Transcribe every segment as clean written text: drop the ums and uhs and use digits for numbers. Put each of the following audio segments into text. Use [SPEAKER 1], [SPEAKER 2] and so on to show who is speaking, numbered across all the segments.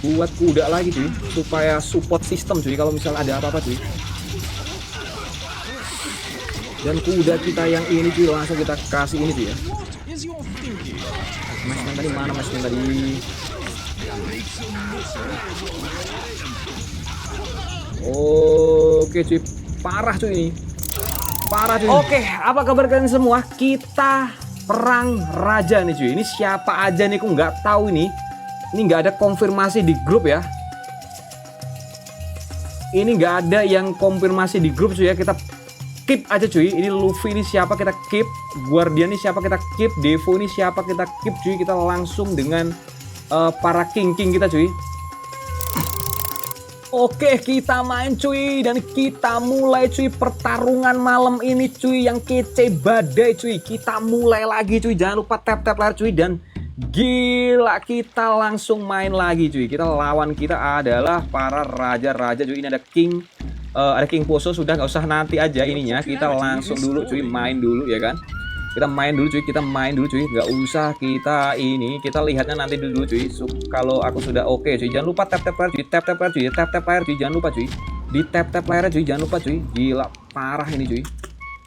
[SPEAKER 1] buat kuda lagi cuy, supaya support sistem cuy kalau misalnya ada apa-apa cuy. Dan kuda kita yang ini cuy langsung kita kasih ini cuy ya. Mas yang tadi mana mas yang tadi? Oke cuy, parah cuy ini. Parah cuy. Oke, apa kabar kalian semua? Kita perang raja nih cuy. Ini siapa aja nih, aku nggak tahu ini. Ini nggak ada konfirmasi di grup ya. Ini nggak ada yang konfirmasi di grup cuy ya. Kita keep aja cuy. Ini Luffy ini siapa kita keep, Guardian ini siapa kita keep, Devo ini siapa kita keep cuy. Kita langsung dengan para king kita cuy. Oke, kita main cuy dan kita mulai cuy pertarungan malam ini cuy yang kece badai cuy. Kita mulai lagi cuy. Jangan lupa tap layar cuy dan gila kita langsung main lagi cuy. Kita lawan kita adalah para raja-raja cuy. Ini ada King Poso, sudah nggak usah nanti aja ininya. Kita langsung dulu cuy, main dulu ya kan. Kita main dulu cuy, nggak usah kita ini, kita lihatnya nanti dulu cuy. Kalau aku sudah oke cuy, jangan lupa tap layar cuy, tap layar cuy, jangan lupa cuy, di tap layar cuy, jangan lupa cuy. Gila parah ini cuy.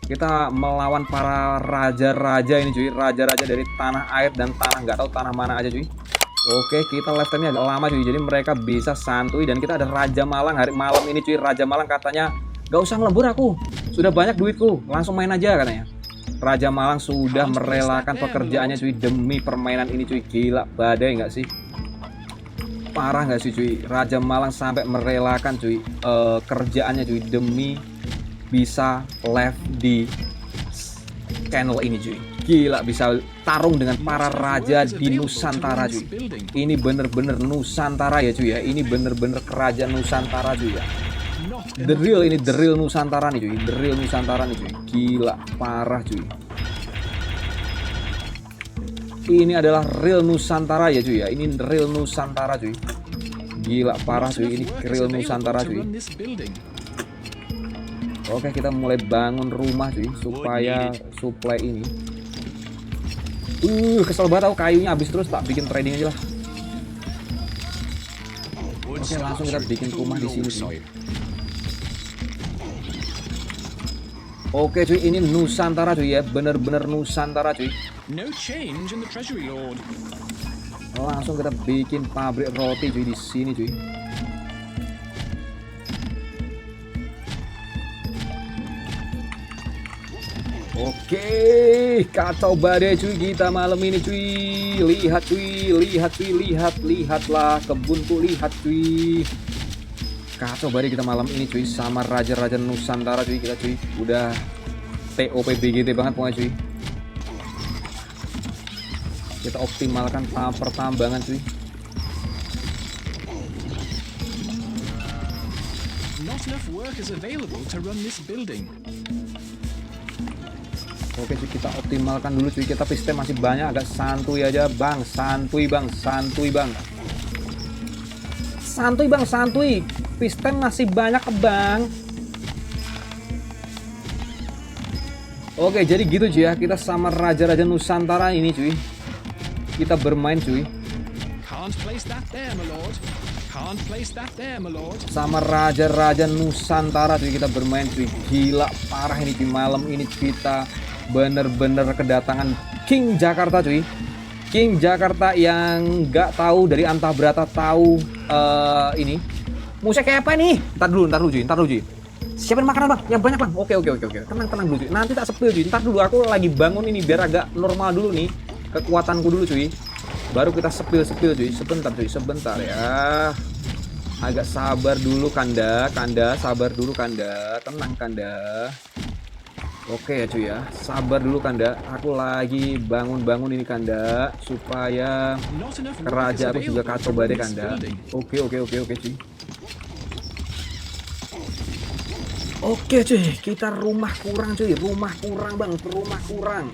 [SPEAKER 1] Kita melawan para raja-raja ini cuy, raja-raja dari tanah air dan tanah nggak tahu tanah mana aja cuy. Oke, kita live time-nya agak lama cuy, jadi mereka bisa santuy. Dan kita ada Raja Malang hari malam ini cuy. Raja Malang katanya gak usah ngelembur aku, sudah banyak duitku, langsung main aja katanya. Raja Malang sudah merelakan pekerjaannya cuy demi permainan ini cuy. Gila badai nggak sih? Parah nggak sih cuy? Raja Malang sampai merelakan cuy kerjaannya cuy demi bisa live di channel ini cuy. Gila bisa tarung dengan para raja di Nusantara cuy. Ini bener-bener Nusantara ya cuy ya. Ini bener-bener kerajaan Nusantara cuy ya. The real Nusantara nih cuy. The real Nusantara nih cuy. Gila parah cuy. Ini adalah real Nusantara ya cuy ya. Ini real Nusantara cuy. Gila parah cuy. Ini real Nusantara cuy. Oke, kita mulai bangun rumah cuy supaya supply ini. Kesel banget aku, kayunya habis terus, tak bikin trading aja lah. Oke, langsung kita bikin rumah di sini cuy. Oke cuy, ini Nusantara cuy ya, bener-bener Nusantara cuy. Langsung kita bikin pabrik roti cuy di sini cuy. Oke, kacau badai cuy kita malam ini cuy. Lihat cuy, lihatlah kebunku, lihat cuy. Kacau badai kita malam ini cuy sama raja-raja Nusantara cuy kita cuy. Udah TOP BGT banget pokoknya cuy. Kita optimalkan pertambangan cuy. Not enough workers available to run this building. Oke cuy, kita optimalkan dulu cuy. Kita piston masih banyak, agak santuy aja bang. Santuy bang. Piston masih banyak bang. Oke, jadi gitu cuy ya. Kita sama raja-raja Nusantara ini cuy. Kita bermain cuy. Sama raja-raja Nusantara cuy, kita bermain cuy. Gila parah ini cuy. Malam ini kita bener-bener kedatangan King Jakarta cuy. King Jakarta yang nggak tahu dari antah berata tahu ini musik kayak apa nih. Ntar dulu cuy. Siapin makanan bang, yang banyak bang. Oke. Tenang dulu cuy. Nanti tak spill cuy. Ntar dulu aku lagi bangun ini biar agak normal dulu nih kekuatanku dulu cuy. Baru kita spill cuy. Sebentar ya. Agak sabar dulu Kanda, sabar dulu Kanda. Tenang Kanda. Oke ya cuy ya, sabar dulu Kanda. Aku lagi bangun ini Kanda supaya kerajaan aku juga kacau badai Kanda. Oke cuy. Oke cuy, kita rumah kurang cuy, rumah kurang.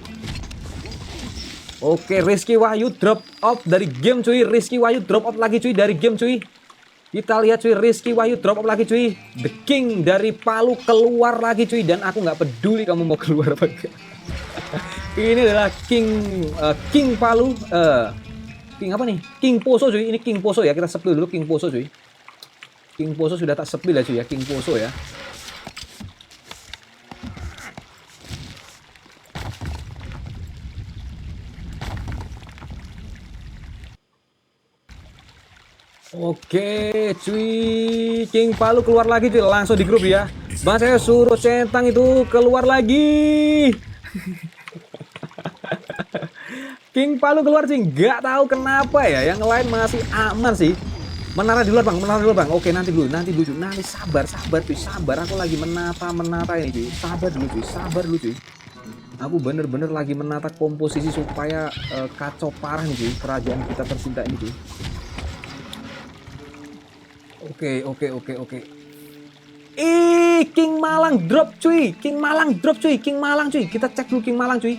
[SPEAKER 1] Oke, Rizky Wahyu drop off dari game cuy. Rizky Wahyu drop off lagi cuy dari game cuy. Kita lihat cuy, Rizky Wahyu drop off lagi cuy. The King dari Palu keluar lagi cuy. Dan aku nggak peduli kamu mau keluar apa enggak. Ini adalah King Palu. King apa nih? King Poso cuy. Ini King Poso ya. Kita sepil dulu King Poso cuy. King Poso sudah tak sepil ya cuy ya. King Poso ya. Oke cuy, King Palu keluar lagi cuy, langsung di grup ya. Bang saya suruh centang itu keluar lagi. King Palu keluar cuy, nggak tahu kenapa ya. Yang lain masih aman sih. Menara di luar bang, menara di luar bang. Oke nanti dulu cuy. Nanti sabar cuy, sabar. Aku lagi menata ini cuy. Sabar dulu cuy. Aku bener-bener lagi menata komposisi supaya kacau parah nih cuy. Kerajaan kita tercinta ini cuy. Oke. King Malang drop cuy. King Malang cuy. Kita cek dulu King Malang cuy.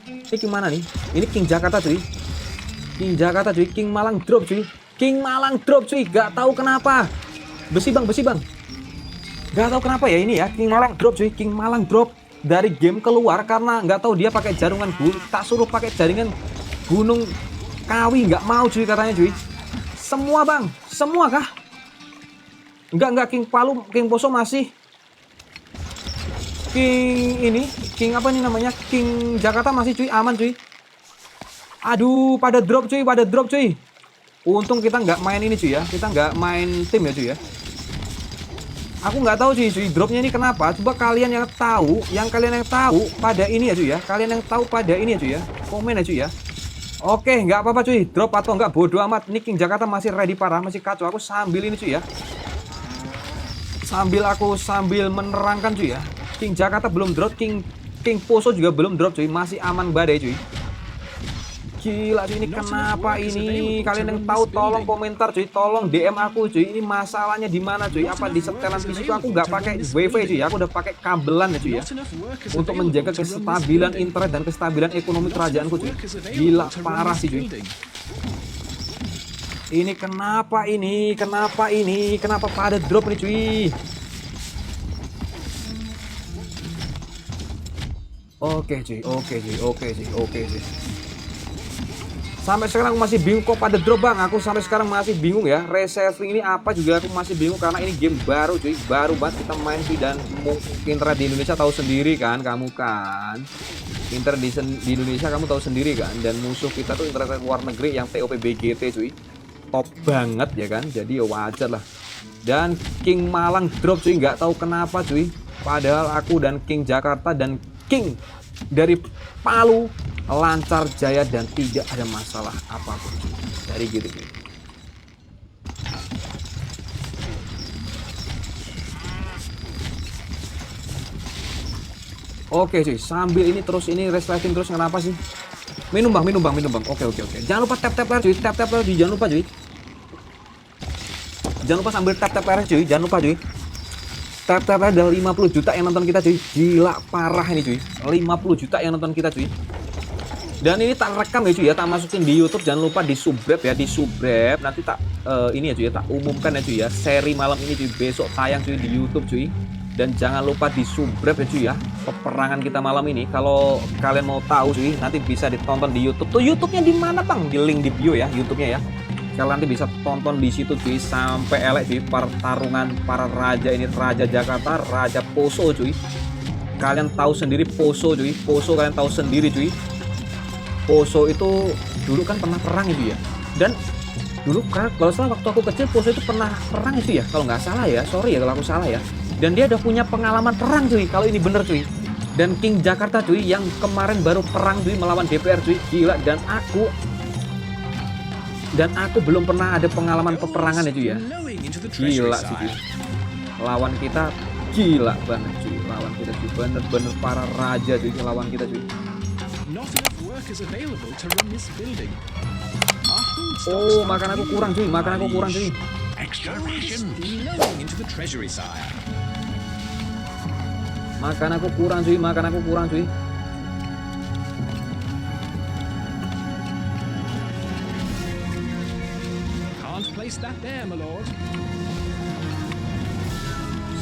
[SPEAKER 1] Ini King mana nih? Ini King Jakarta cuy. King Malang drop cuy. Gak tahu kenapa. Besi bang. Gak tahu kenapa ya ini ya. King Malang drop cuy. King Malang drop dari game keluar karena nggak tahu dia pakai jaringan gunung. Tak suruh pakai jaringan Gunung Kawi, nggak mau cuy katanya cuy. Semua bang, semua kah? Enggak King Palu, King Poso masih. King apa nih namanya? King Jakarta masih cuy, aman cuy. Aduh, pada drop cuy. Untung kita nggak main ini cuy ya. Kita nggak main tim ya cuy ya. Aku nggak tahu cuy, dropnya ini kenapa? Coba kalian yang tahu, pada ini ya cuy ya. Komen ya cuy ya. Oke, nggak apa-apa cuy. Drop atau nggak bodo amat. Ini King Jakarta masih ready parah, masih kacau. Aku sambil ini cuy ya. Sambil menerangkan cuy ya. King Jakarta belum drop, King Poso juga belum drop cuy, masih aman badai cuy. Gila cuy, ini kenapa ini? Kalian yang tahu tolong komentar cuy, tolong DM aku cuy. Ini masalahnya di mana cuy? Apa di setelan PC aku nggak pakai WiFi cuy, aku udah pakai kabelan ya cuy ya. Untuk menjaga kestabilan internet dan kestabilan ekonomi kerajaanku cuy. Gila parah sih cuy. Ini kenapa ini? Kenapa pada drop nih cuy? Oke cuy. Sampai sekarang aku masih bingung kok pada drop bang. Aku sampai sekarang masih bingung ya. Reserving ini apa juga aku masih bingung karena ini game baru cuy. Baru banget kita main cuy, dan mungkin internet di Indonesia tahu sendiri kan, kamu kan. Internet di Indonesia kamu tahu sendiri kan, dan musuh kita tuh internet luar negeri yang TOP BGT cuy. Top banget ya kan, jadi ya wajar lah. Dan King Malang drop cuy, nggak tahu kenapa cuy. Padahal aku dan King Jakarta dan King dari Palu lancar jaya dan tidak ada masalah apapun cuy. Dari gitu cuy. Oke cuy, sambil ini terus ini resleting terus, kenapa sih? Minum bang. Oke. Jangan lupa tap layar cuy, tap layar cuy, jangan lupa cuy. Jangan lupa sambil tap layar cuy, jangan lupa cuy. Tap layar ada 50 juta yang nonton kita cuy. Gila parah ini cuy. 50 juta yang nonton kita cuy. Dan ini tak rekam ya cuy ya, tak masukin di YouTube. Jangan lupa di subscribe ya, di subscribe. Nanti tak ini ya cuy ya, tak umumkan ya cuy ya. Seri malam ini cuy, besok tayang cuy di YouTube cuy. Dan jangan lupa di subscribe ya cuy ya, peperangan kita malam ini. Kalau kalian mau tahu cuy, nanti bisa ditonton di YouTube. Tuh YouTube-nya di mana bang? Di link di bio ya, YouTube-nya ya. Kalian nanti bisa tonton di situ cuy, sampai elek cuy pertarungan para raja ini, Raja Jakarta, Raja Poso cuy. Kalian tahu sendiri Poso cuy, Poso kalian tahu sendiri cuy. Poso itu dulu kan pernah perang itu ya. Dan dulu kalau salah waktu aku kecil Poso itu pernah perang itu ya, kalau nggak salah ya. Sorry ya kalau aku salah ya. Dan dia udah punya pengalaman perang cuy, kalau ini bener cuy. Dan King Jakarta cuy, yang kemarin baru perang cuy melawan DPR cuy, gila. Dan aku belum pernah ada pengalaman peperangan ya cuy ya. Gila sih cuy. Lawan kita gila banget cuy, lawan kita cuy, bener-bener para raja cuy lawan kita cuy. Oh, makan aku kurang cuy, Makan aku kurang cuy.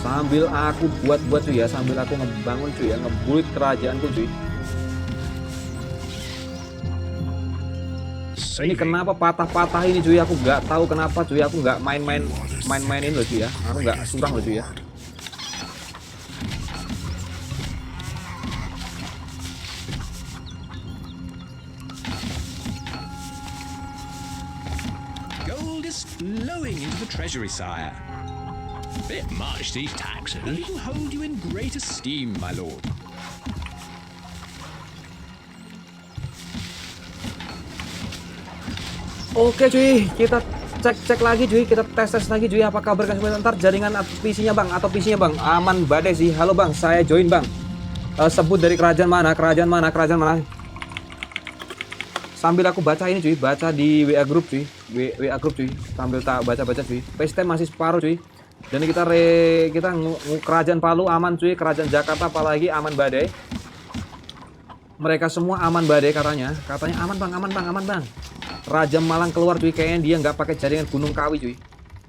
[SPEAKER 1] Sambil aku buat cuy ya, sambil aku ngebangun cuy ya, ngebuit kerajaanku cuy. Ini kenapa patah-patah ini cuy? Aku nggak tahu kenapa cuy. Aku nggak main-mainin loh cuy ya. Aku nggak surang loh cuy ya.
[SPEAKER 2] Gold is flowing into the treasury, sire. Bit much, these taxes. We will hold you in great esteem, my lord.
[SPEAKER 1] Oke cuy, kita cek lagi cuy, kita tes lagi cuy. Apa kabar kan sebentar jaringan PC-nya bang atau PC-nya bang? Aman badai sih. Halo bang, saya join bang. Sebut dari kerajaan mana? Kerajaan mana? Sambil aku baca ini cuy, baca di WA group cuy, WA group cuy. Sambil tak baca cuy. Paste masih separuh cuy. Dan kita kerajaan Palu aman cuy, kerajaan Jakarta apalagi aman badai. Mereka semua aman badai katanya aman bang. Raja Malang keluar cuy, kayaknya dia nggak pakai jaringan Gunung Kawi cuy.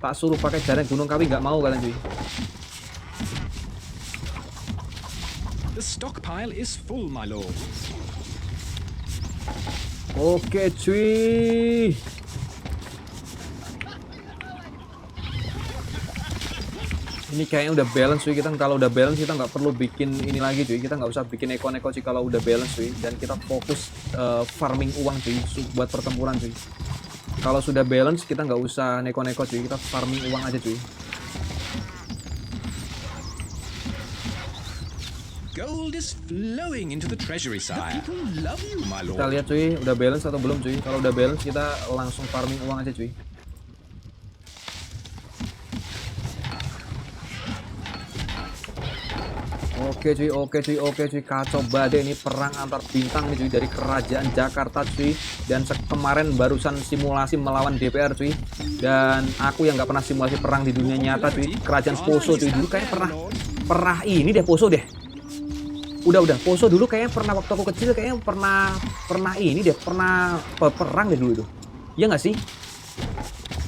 [SPEAKER 1] Tak suruh pakai jaringan Gunung Kawi nggak mau kalian cuy.
[SPEAKER 2] The stockpile is full, my lord.
[SPEAKER 1] Oke cuy. Ini kayaknya udah balance cuy. Kita kalau udah balance kita nggak perlu bikin ini lagi cuy. Kita nggak usah bikin neko-neko cuy kalau udah balance cuy. Dan kita fokus farming uang cuy buat pertempuran cuy. Kalau sudah balance kita nggak usah neko-neko cuy. Kita farming uang aja cuy.
[SPEAKER 2] Gold is flowing into the treasury, sire. The people love you, my lord.
[SPEAKER 1] Kita lihat cuy, udah balance atau belum cuy. Kalau udah balance kita langsung farming uang aja cuy. Oke cuy, kacau badai ini perang antar bintang nih cuy dari kerajaan Jakarta cuy. Dan kemarin barusan simulasi melawan DPR cuy. Dan aku yang nggak pernah simulasi perang di dunia nyata cuy, kerajaan Poso cuy. Dulu kayak pernah ini deh Poso deh. Udah Poso dulu kayaknya pernah waktu aku kecil kayaknya pernah ini deh, pernah perang deh dulu itu. Iya nggak sih?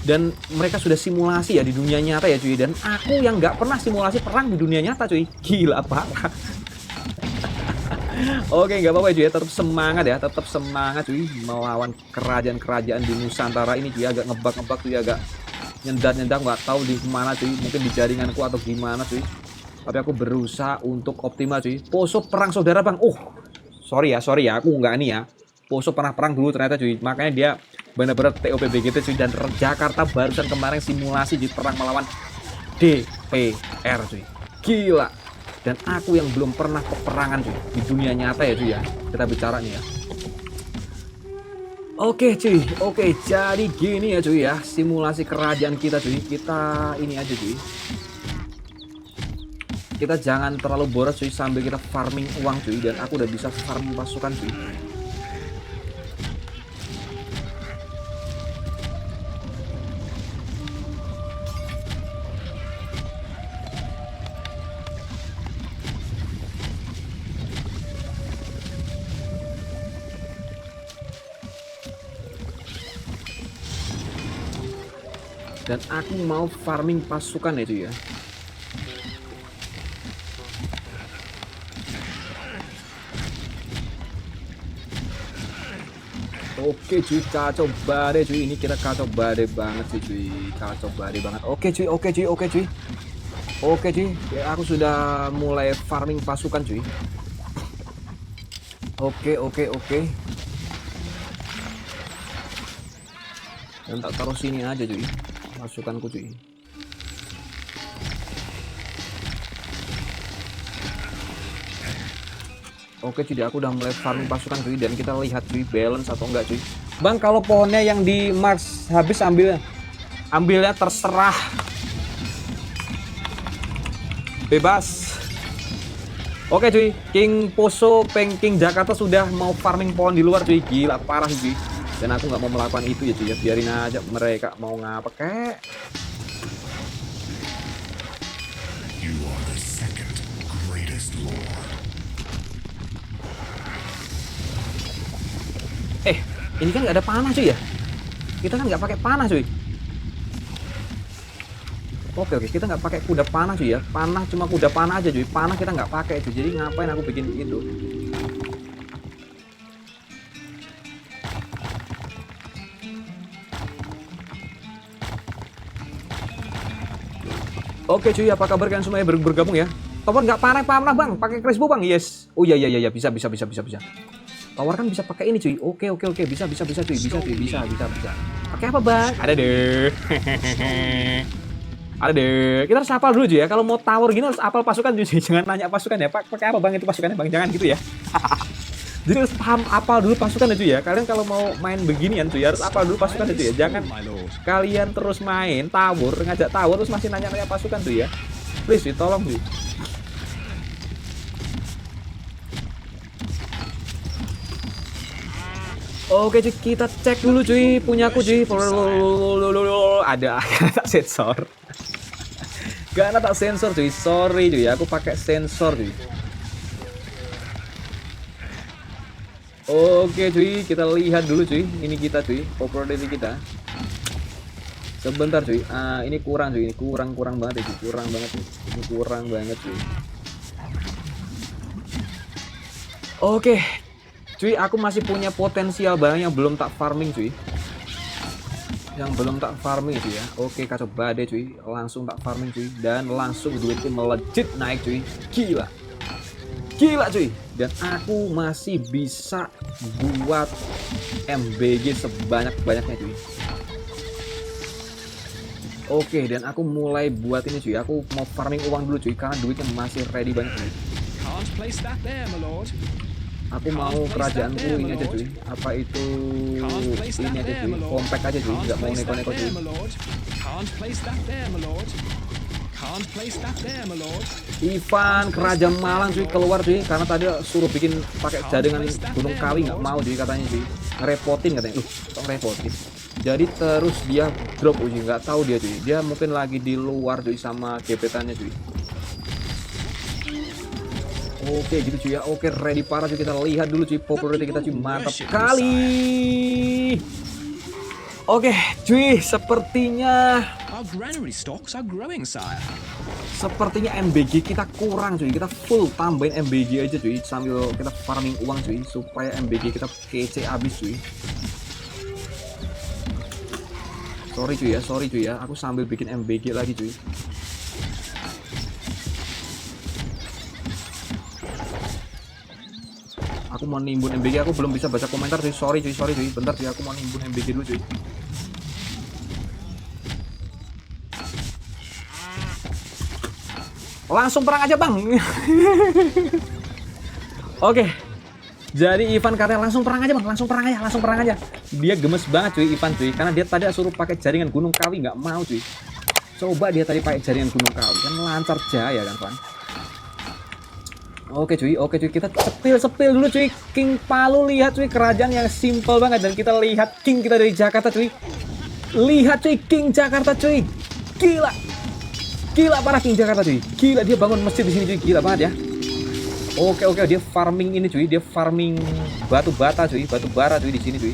[SPEAKER 1] Dan mereka sudah simulasi ya di dunia nyata ya cuy. Dan aku yang nggak pernah simulasi perang di dunia nyata cuy. Gila parah. Oke nggak apa-apa cuy ya. Tetap semangat cuy. Melawan kerajaan-kerajaan di Nusantara ini cuy. Agak ngebak cuy. Agak nyendat nggak tahu di mana cuy. Mungkin di jaringanku atau gimana cuy. Tapi aku berusaha untuk optimal cuy. Poso perang saudara bang. Sorry ya. Aku nggak ini ya. Poso pernah perang dulu ternyata cuy. Makanya dia benar-benar TOPB gitu cuy. Dan Jakarta barusan kemarin simulasi di perang melawan DPR cuy. Gila. Dan aku yang belum pernah peperangan cuy di dunia nyata ya cuy ya. Kita bicara nih ya. Oke cuy. Jadi gini ya cuy ya. Simulasi kerajaan kita cuy. Kita ini aja cuy. Kita jangan terlalu boros cuy sambil kita farming uang cuy. Dan aku udah bisa farming pasukan cuy. Dan aku mau farming pasukan ya cuy ya. Oke cuy, kacau badai cuy. Ini kita kacau badai banget sih cuy. Kacau badai banget. Oke cuy. Ya, aku sudah mulai farming pasukan cuy. Oke. Dan tak taruh sini aja cuy. Pasukanku cuy. Oke cuy, aku udah mulai farming pasukan cuy. Dan kita lihat cuy balance atau enggak cuy. Bang kalau pohonnya yang di Mars habis ambilnya terserah. Bebas. Oke cuy, King Poso, King Jakarta sudah mau farming pohon di luar cuy. Gila parah cuy. Dan aku nggak mau melakukan itu ya cuy ya. Biarin aja mereka mau ngapa kek.
[SPEAKER 3] You are the second greatest lord.
[SPEAKER 1] Ini kan nggak ada panah cuy ya. Kita kan nggak pakai panah cuy. Oke, kita nggak pakai kuda panah cuy ya. Panah cuma kuda panah aja cuy. Panah kita nggak pakai cuy. Jadi ngapain aku bikin itu? Oke cuy, apa kabar kalian semua yang bergabung ya? Tower nggak panah bang, pakai crossbow bang, yes. Oh iya bisa. Tower kan bisa pakai ini cuy. Oke, bisa cuy, bisa. Pakai apa bang? Ada deh. Ada deh. Kita harus hafal dulu cuy ya. Kalau mau tower gini harus hafal pasukan cuy. Jangan nanya pasukan ya. Pakai apa bang itu pasukannya bang? Jangan gitu ya. Jadi harus paham hafal dulu pasukan cuy ya. Kalian kalau mau main beginian cuy harus hafal dulu pasukan cuy ya. Jangan kalian terus main tower, ngajak tower terus masih nanya-nanya pasukan cuy ya. Please cuy, tolong cuy. Oke cuy, kita cek dulu cuy, punyaku cuy. Ada tak sensor. Karena tak sensor cuy, sorry cuy, aku pakai sensor cuy. Oke cuy, kita lihat dulu cuy, ini kita cuy, property kita. Sebentar cuy, ini kurang cuy, ini kurang banget cuy, kurang banget cuy. Oke. Cuy, aku masih punya potensial barang yang belum tak farming cuy. Cuy ya. Oke, kacau badai cuy. Langsung tak farming cuy. Dan langsung duitku melejit naik cuy. Gila cuy. Dan aku masih bisa buat MBG sebanyak-banyaknya cuy. Oke, dan aku mulai buat ini cuy. Aku mau farming uang dulu cuy. Karena duitnya masih ready banyak cuy. Aku mau kerajaanku ini aja cuy. Apa itu ini aja cuy. Compact aja cuy. Nggak mau neko-neko cuy. Ivan kerajaan Malang cuy keluar cuy. Karena tadi suruh bikin pakai jaringan Gunung Kawi, nggak mau cuy katanya cuy. Ngerepotin katanya. Kok ngerepotin. Jadi terus dia drop cuy. Nggak tahu dia cuy. Dia mungkin lagi di luar cuy sama gebetannya cuy. Oke gitu cuy ya. Oke, ready parah cuy. Kita lihat dulu cuy popularity kita cuy. Mantap kali. Oke cuy, sepertinya MBG kita kurang cuy. Kita full tambahin MBG aja cuy sambil kita farming uang cuy supaya MBG kita kece abis cuy. Sorry cuy ya. Aku sambil bikin MBG lagi cuy. Aku mau nimbun MBG, aku belum bisa baca komentar cuy. Sorry cuy. Bentar cuy, aku mau nimbun MBG dulu cuy. Langsung perang aja bang. Oke. Jadi Ivan katanya langsung perang aja bang, langsung perang aja. Dia gemes banget cuy Ivan cuy, karena dia tadi suruh pakai jaringan Gunung Kawi, nggak mau cuy. Coba dia tadi pakai jaringan Gunung Kawi, kan lancar jaya kan bang. Oke cuy, kita sepil dulu cuy. King Palu, lihat cuy, kerajaan yang simple banget. Dan kita lihat King kita dari Jakarta cuy. Lihat cuy, King Jakarta cuy. Gila parah King Jakarta cuy. Gila, dia bangun masjid di sini cuy, gila banget ya. Oke, dia farming ini cuy, dia farming batu bara cuy di sini cuy.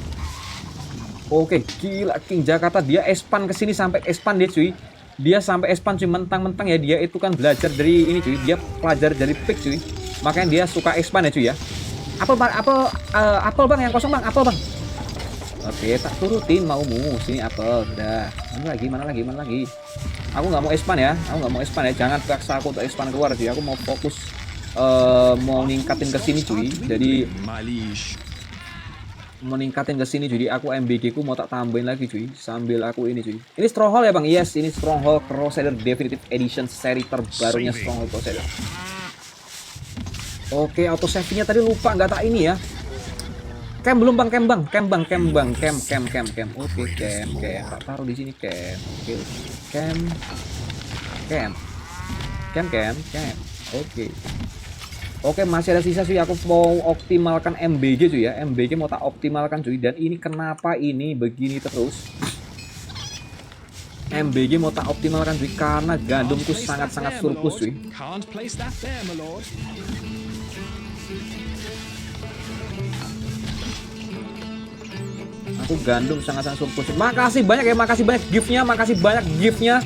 [SPEAKER 1] Oke, gila King Jakarta, dia expand ke sini sampai expand dia cuy. Dia sampai expand cuy, mentang-mentang ya dia itu kan belajar dari ini cuy, dia pelajar dari pick cuy. Makanya dia suka expand ya cuy ya. Apel bang yang kosong bang, apel bang. Oke, tak turutin maumu. Sini apel, udah. Mana lagi? Aku nggak mau expand ya, Jangan paksa aku untuk expand keluar cuy. Aku mau fokus mau ningkatin ke sini cuy. Jadi mau ningkatin ke sini cuy. Aku MBG ku mau tak tambahin lagi cuy. Sambil aku ini cuy. Ini Stronghold ya bang? Yes, ini Stronghold Crusader Definitive Edition seri terbarunya Stronghold Crusader. Oke, auto save-nya tadi lupa nggak tak ini ya. Camp belum bang, camp. Oke, camp. Tak taruh di sini camp. Oke, camp. Oke, masih ada sisa sih. Aku mau optimalkan MBG cuy ya. MBG mau tak optimalkan cuy. Dan ini kenapa ini begini terus? MBG mau tak optimalkan cuy karena gandumku sangat-sangat surplus cuy. Aku gandum sangat-sangat surplus. Makasih banyak gift-nya, makasih banyak gift-nya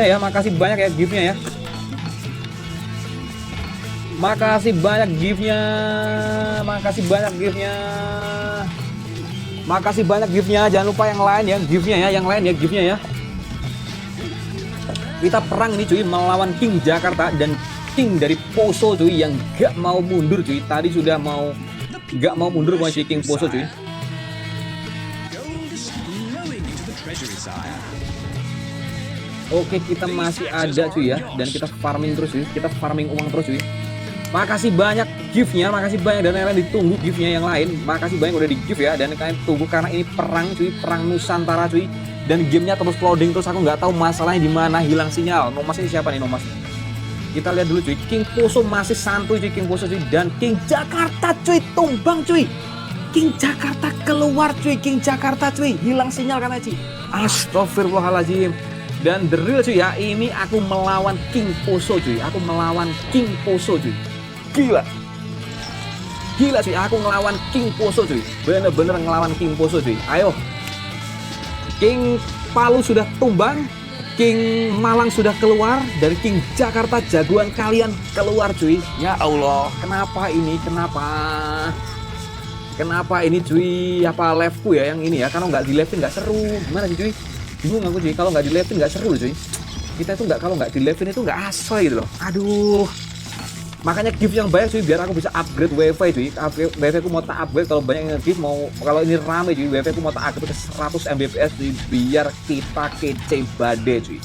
[SPEAKER 1] ya, makasih banyak gift-nya ya. Makasih banyak giftnya, jangan lupa yang lain ya, giftnya ya, yang lain ya, giftnya ya. Kita perang ini cuy melawan King Jakarta dan King dari Poso cuy yang gak mau mundur cuy. Tadi sudah mau gak mau mundur bukan si King Poso cuy.
[SPEAKER 2] Gold is flowing into the treasury, sire.
[SPEAKER 1] Oke, kita masih ada cuy ya, dan kita farming terus cuy, kita farming uang terus cuy. Makasih banyak giftnya, makasih banyak, dan yang lain ditunggu giftnya yang lain. Makasih banyak udah di gift ya, dan kalian tunggu karena ini perang cuy, perang Nusantara cuy. Dan gamenya terus loading terus, aku nggak tahu masalahnya di mana, hilang sinyal. Nomas ini siapa nih Nomas? Kita lihat dulu cuy, King Poso masih santuy cuy, King Poso cuy, dan King Jakarta cuy tumbang cuy. King Jakarta keluar cuy, King Jakarta cuy, hilang sinyal karena cuy. Astagfirullahaladzim. Dan the real cuy ya, ini aku melawan King Poso cuy, aku melawan King Poso cuy. Gila. Gila cuy, aku ngelawan King Poso cuy. Bener-bener ngelawan King Poso cuy. Ayo. King Palu sudah tumbang, King Malang sudah keluar, dari King Jakarta jagoan kalian keluar cuy. Ya Allah, kenapa ini? Kenapa? Kenapa ini cuy? Apa liveku ya yang ini ya? Kalau nggak di live nggak seru. Gimana sih cuy? Bingung aku cuy. Kalau nggak di live nggak seru cuy. Kita itu nggak, kalau nggak di live itu nggak asal gitu loh. Aduh. Makanya gift yang banyak cuy biar aku bisa upgrade wifi cuy. Wifi aku mau tak upgrade kalau banyak yang gift, mau kalau ini rame cuy, wifi aku mau tak upgrade ke 100 Mbps cuy biar kita kece badai cuy.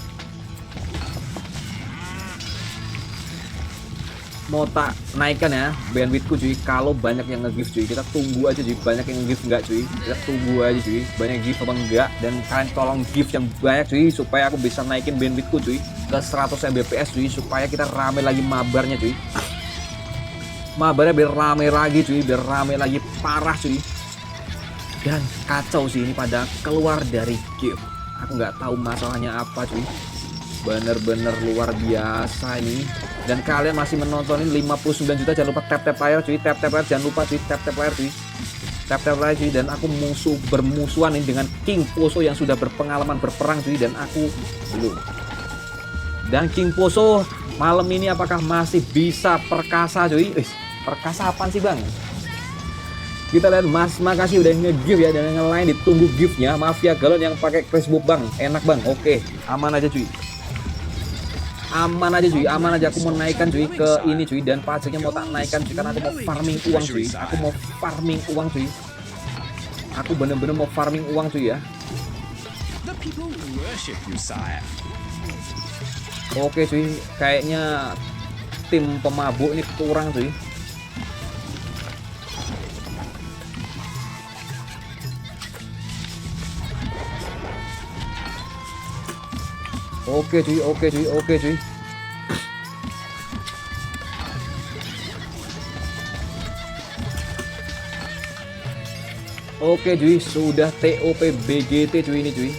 [SPEAKER 1] Mau tak naikkan ya bandwidthku cuy kalau banyak yang nge-gift cuy. Kita tunggu aja cuy, banyak yang nge-gift enggak cuy. Kita tunggu aja cuy, banyak gift apa enggak, dan kalian tolong gift yang banyak cuy supaya aku bisa naikin bandwidthku cuy ke 100 Mbps cuy, supaya kita rame lagi mabarnya cuy. Mabarnya biar rame lagi cuy, biar rame lagi parah cuy. Dan kacau sih ini pada keluar dari game. Aku nggak tahu masalahnya apa cuy. Bener-bener luar biasa ini. Dan kalian masih menontonin 59 juta, jangan lupa tap-tap layar cuy, tap-tap layar, jangan lupa cuy, tap-tap layar cuy. Tap-tap layar cuy, dan aku bermusuhan ini dengan King Poso yang sudah berpengalaman berperang cuy, dan aku belum. Dan King Poso malam ini apakah masih bisa perkasa cuy? Perkasa apaan sih bang? Kita lihat mas, makasih udah nge-gift ya, dan yang lain ditunggu giftnya. Mafia Galon yang pakai Facebook bang, enak bang, oke, aman aja cuy. Aman aja cuy, aman aja. Aku mau naikkan cuy ke ini cuy, dan pajaknya mau tak naikkan cuy karena aku mau farming uang cuy. Aku mau farming uang cuy. Aku bener-bener mau farming uang cuy ya.
[SPEAKER 2] The people worship you, sire.
[SPEAKER 1] Oke cuy, kayaknya tim pemabuk ini kurang cuy. Oke cuy, oke cuy, oke cuy. Oke cuy, sudah TOP BGT cuy ini cuy.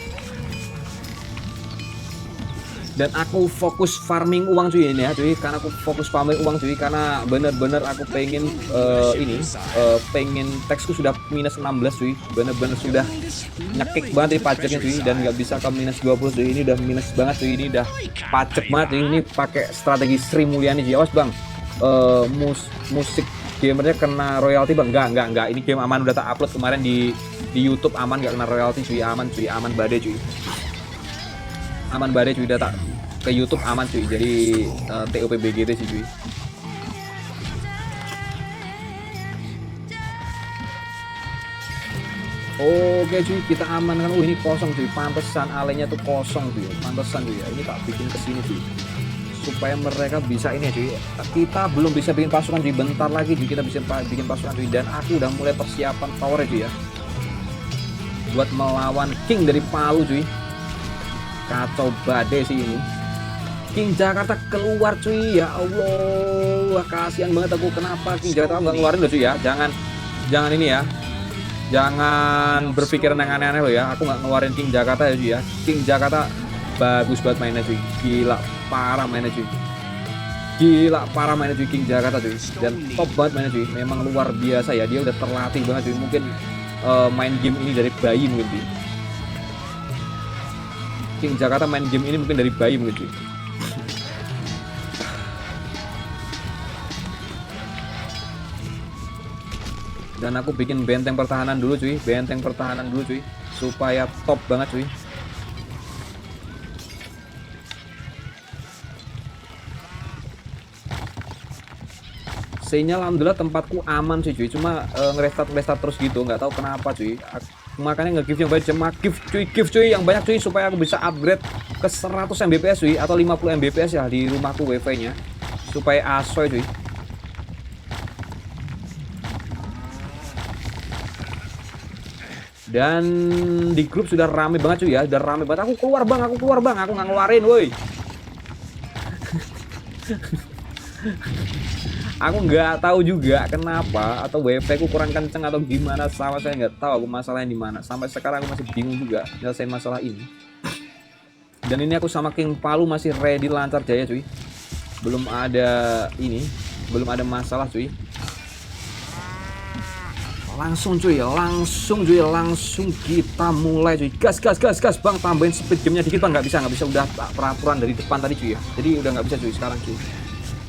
[SPEAKER 1] Dan aku fokus farming uang cuy ini ya cuy, karena aku fokus farming uang cuy, karena bener-bener aku pengen pengen teksku sudah minus 16 cuy, bener-bener sudah nyekik banget di pajaknya cuy, dan nggak bisa ke minus 20 cuy, ini udah minus banget cuy, ini udah pajak banget cuy. Ini pakai strategi Sri Mulyani cuy. Awas bang, musik gamernya kena royalti bang. Enggak, ini game aman, udah tak upload kemarin di YouTube, aman, nggak kena royalti cuy, aman badai cuy. Aman badai cuy, data ke YouTube aman cuy, jadi TOP BGT sih cuy. Oke cuy, kita aman kan. Ini kosong cuy, pantesan alenya tuh kosong cuy, pantesan cuy ya. Ini tak bikin kesini cuy supaya mereka bisa ini cuy. Kita belum bisa bikin pasukan cuy, bentar lagi cuy kita bisa bikin pasukan cuy, dan aku udah mulai persiapan power cuy ya buat melawan King dari Palu cuy. Kacau badai sih ini. King Jakarta keluar cuy, ya Allah, kasihan banget aku. Kenapa King Jakarta nggak ngeluarin loh cuy ya? Jangan ini ya, jangan berpikiran yang aneh-aneh loh ya. Aku nggak ngeluarin King Jakarta ya cuy ya. King Jakarta bagus banget mainnya cuy, gila parah mainnya cuy, gila parah mainnya cuy King Jakarta cuy, dan top banget mainnya cuy. Memang luar biasa ya, dia udah terlatih banget cuy. Mungkin main game ini dari bayi mungkin cuy. King Jakarta main game ini mungkin dari bayi mungkin cuy. Dan aku bikin benteng pertahanan dulu cuy, benteng pertahanan dulu cuy, supaya top banget cuy. Sinyal alhamdulillah tempatku aman sih cuy, cuma ngerestart terus gitu, nggak tahu kenapa cuy. Makanya nge-give yang banyak, cuma give cuy yang banyak cuy, supaya aku bisa upgrade ke 100 Mbps cuy, atau 50 Mbps ya di rumahku wifi nya, supaya asoy cuy. Dan di grup sudah rame banget cuy ya, udah rame banget. Aku keluar bang, aku nggak ngeluarin woi. Aku nggak tahu juga kenapa, atau wifi ku kurang kenceng atau gimana, sama saya nggak tahu aku masalahnya di mana. Sampai sekarang aku masih bingung juga nyelesain masalah ini. Dan ini aku sama King Palu masih ready lancar jaya cuy. Belum ada ini, belum ada masalah cuy. Langsung kita mulai cuy. Gas bang, tambahin speed gamenya dikit bang. Nggak bisa udah peraturan dari depan tadi cuy ya. Jadi udah nggak bisa cuy sekarang cuy.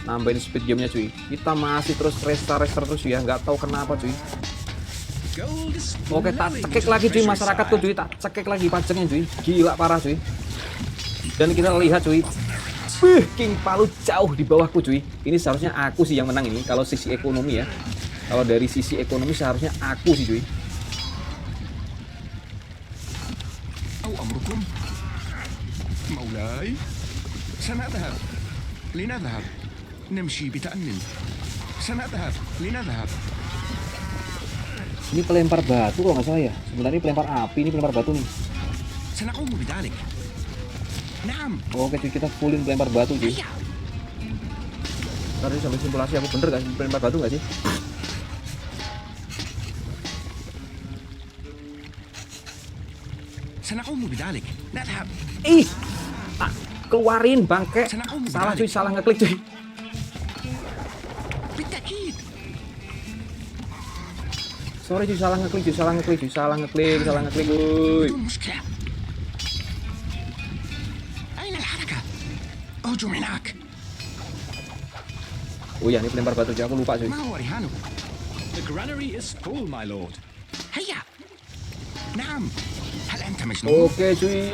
[SPEAKER 1] Nambahin speed gamenya cuy. Kita masih terus restart terus ya, nggak tahu kenapa cuy. Oke, tak cekek lagi cuy masyarakat tuh cuy, tak cekek lagi pajaknya cuy. Gila parah cuy. Dan kita lihat cuy, King Palu jauh di bawahku cuy. Ini seharusnya aku sih yang menang ini kalau sisi ekonomi ya. Kalau dari sisi ekonomi seharusnya aku sih cuy.
[SPEAKER 2] أمركم مولاي سنذهب لنذهب نمشي بتأنن سنذهب لنذهب.
[SPEAKER 1] Ini pelempar batu kalau nggak salah ya. Sebenarnya pelempar api, ini pelempar batu nih.
[SPEAKER 2] سنقوم بذلك. نعم.
[SPEAKER 1] Oke cuy, kita fullin pelempar batu cuy. Ntar dulu sambil simulasi aku bener gak sih pelempar batu nggak sih?
[SPEAKER 2] سنقوم بذلك. نذهب.
[SPEAKER 1] Ih, keluarin bangke. Salah cuy, salah ngeklik cuy.
[SPEAKER 2] بالتأكيد.
[SPEAKER 1] Sorry cuy, salah ngeklik. Wuih.
[SPEAKER 2] بدون مشكلة. أين الحركة؟ أهجم هناك.
[SPEAKER 1] Oh ya, ini pelempar batu cuy, aku lupa cuy.
[SPEAKER 2] ما هو رهانك؟
[SPEAKER 4] The granary is full, my lord.
[SPEAKER 2] هيا. نعم. هل أنت مجنون؟
[SPEAKER 1] Oke cuy.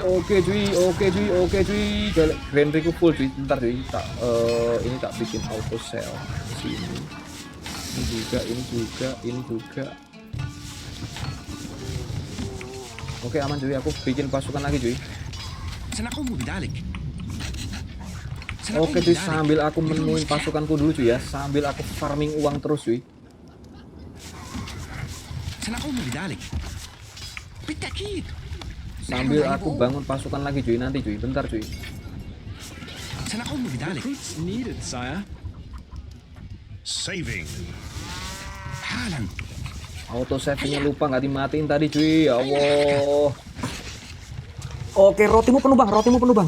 [SPEAKER 1] Granary ku full cuy. Bentar cuy. Ini tak bikin auto sell sini. Ini juga. Oke, aman cuy. Aku bikin pasukan lagi cuy.
[SPEAKER 2] سنقوم بذلك.
[SPEAKER 1] Oke cuy, sambil aku menemuin pasukanku dulu cuy ya. Sambil aku farming uang terus cuy.
[SPEAKER 2] سنقوم بذلك. بالتأكيد.
[SPEAKER 1] Sambil aku bangun pasukan lagi cuy, nanti cuy. Bentar cuy.
[SPEAKER 2] سنقوم بذلك.
[SPEAKER 4] Recruits needed, sire.
[SPEAKER 3] Saving.
[SPEAKER 2] حالا.
[SPEAKER 1] Auto save-nya lupa nggak dimatiin tadi cuy. Ya Allah. Oke, rotimu penuh bang.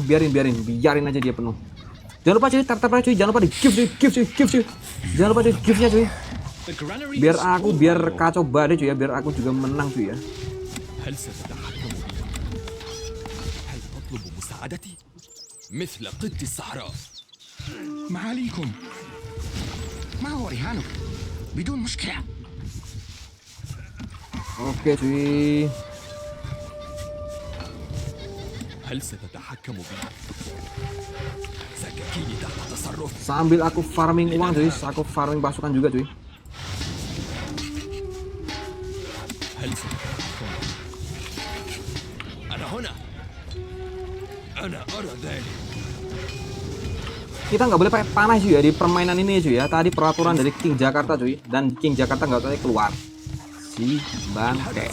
[SPEAKER 1] Biarin aja dia penuh. Jangan lupa cuy, tap cuy. Jangan lupa di give cuy. Jangan lupa di give-nya cuy.
[SPEAKER 4] The granary
[SPEAKER 1] Biar
[SPEAKER 4] is
[SPEAKER 1] aku
[SPEAKER 4] full,
[SPEAKER 1] biar
[SPEAKER 4] my lord.
[SPEAKER 1] kacau badai cuy ya. Biar aku juga menang cuy ya.
[SPEAKER 5] هل ستتحكم بي؟ هل تطلب مساعدتي؟ مثل قط الصحراء.
[SPEAKER 2] معاليكم. ما هو رهانك؟ بدون مشكلة.
[SPEAKER 1] Oke cuy.
[SPEAKER 5] هل ستتحكم بي؟ سكاكيني تحت تصرف.
[SPEAKER 1] Sambil aku farming uang cuy. Aku farming pasukan juga cuy.
[SPEAKER 5] هل ستتحكم بي؟ أنا هنا. أنا أرى ذلك.
[SPEAKER 1] Kita nggak boleh pakai panah cuy ya di permainan ini cuy ya. Tadi peraturan dari King Jakarta cuy. Dan King Jakarta nggak boleh keluar. Si bangke.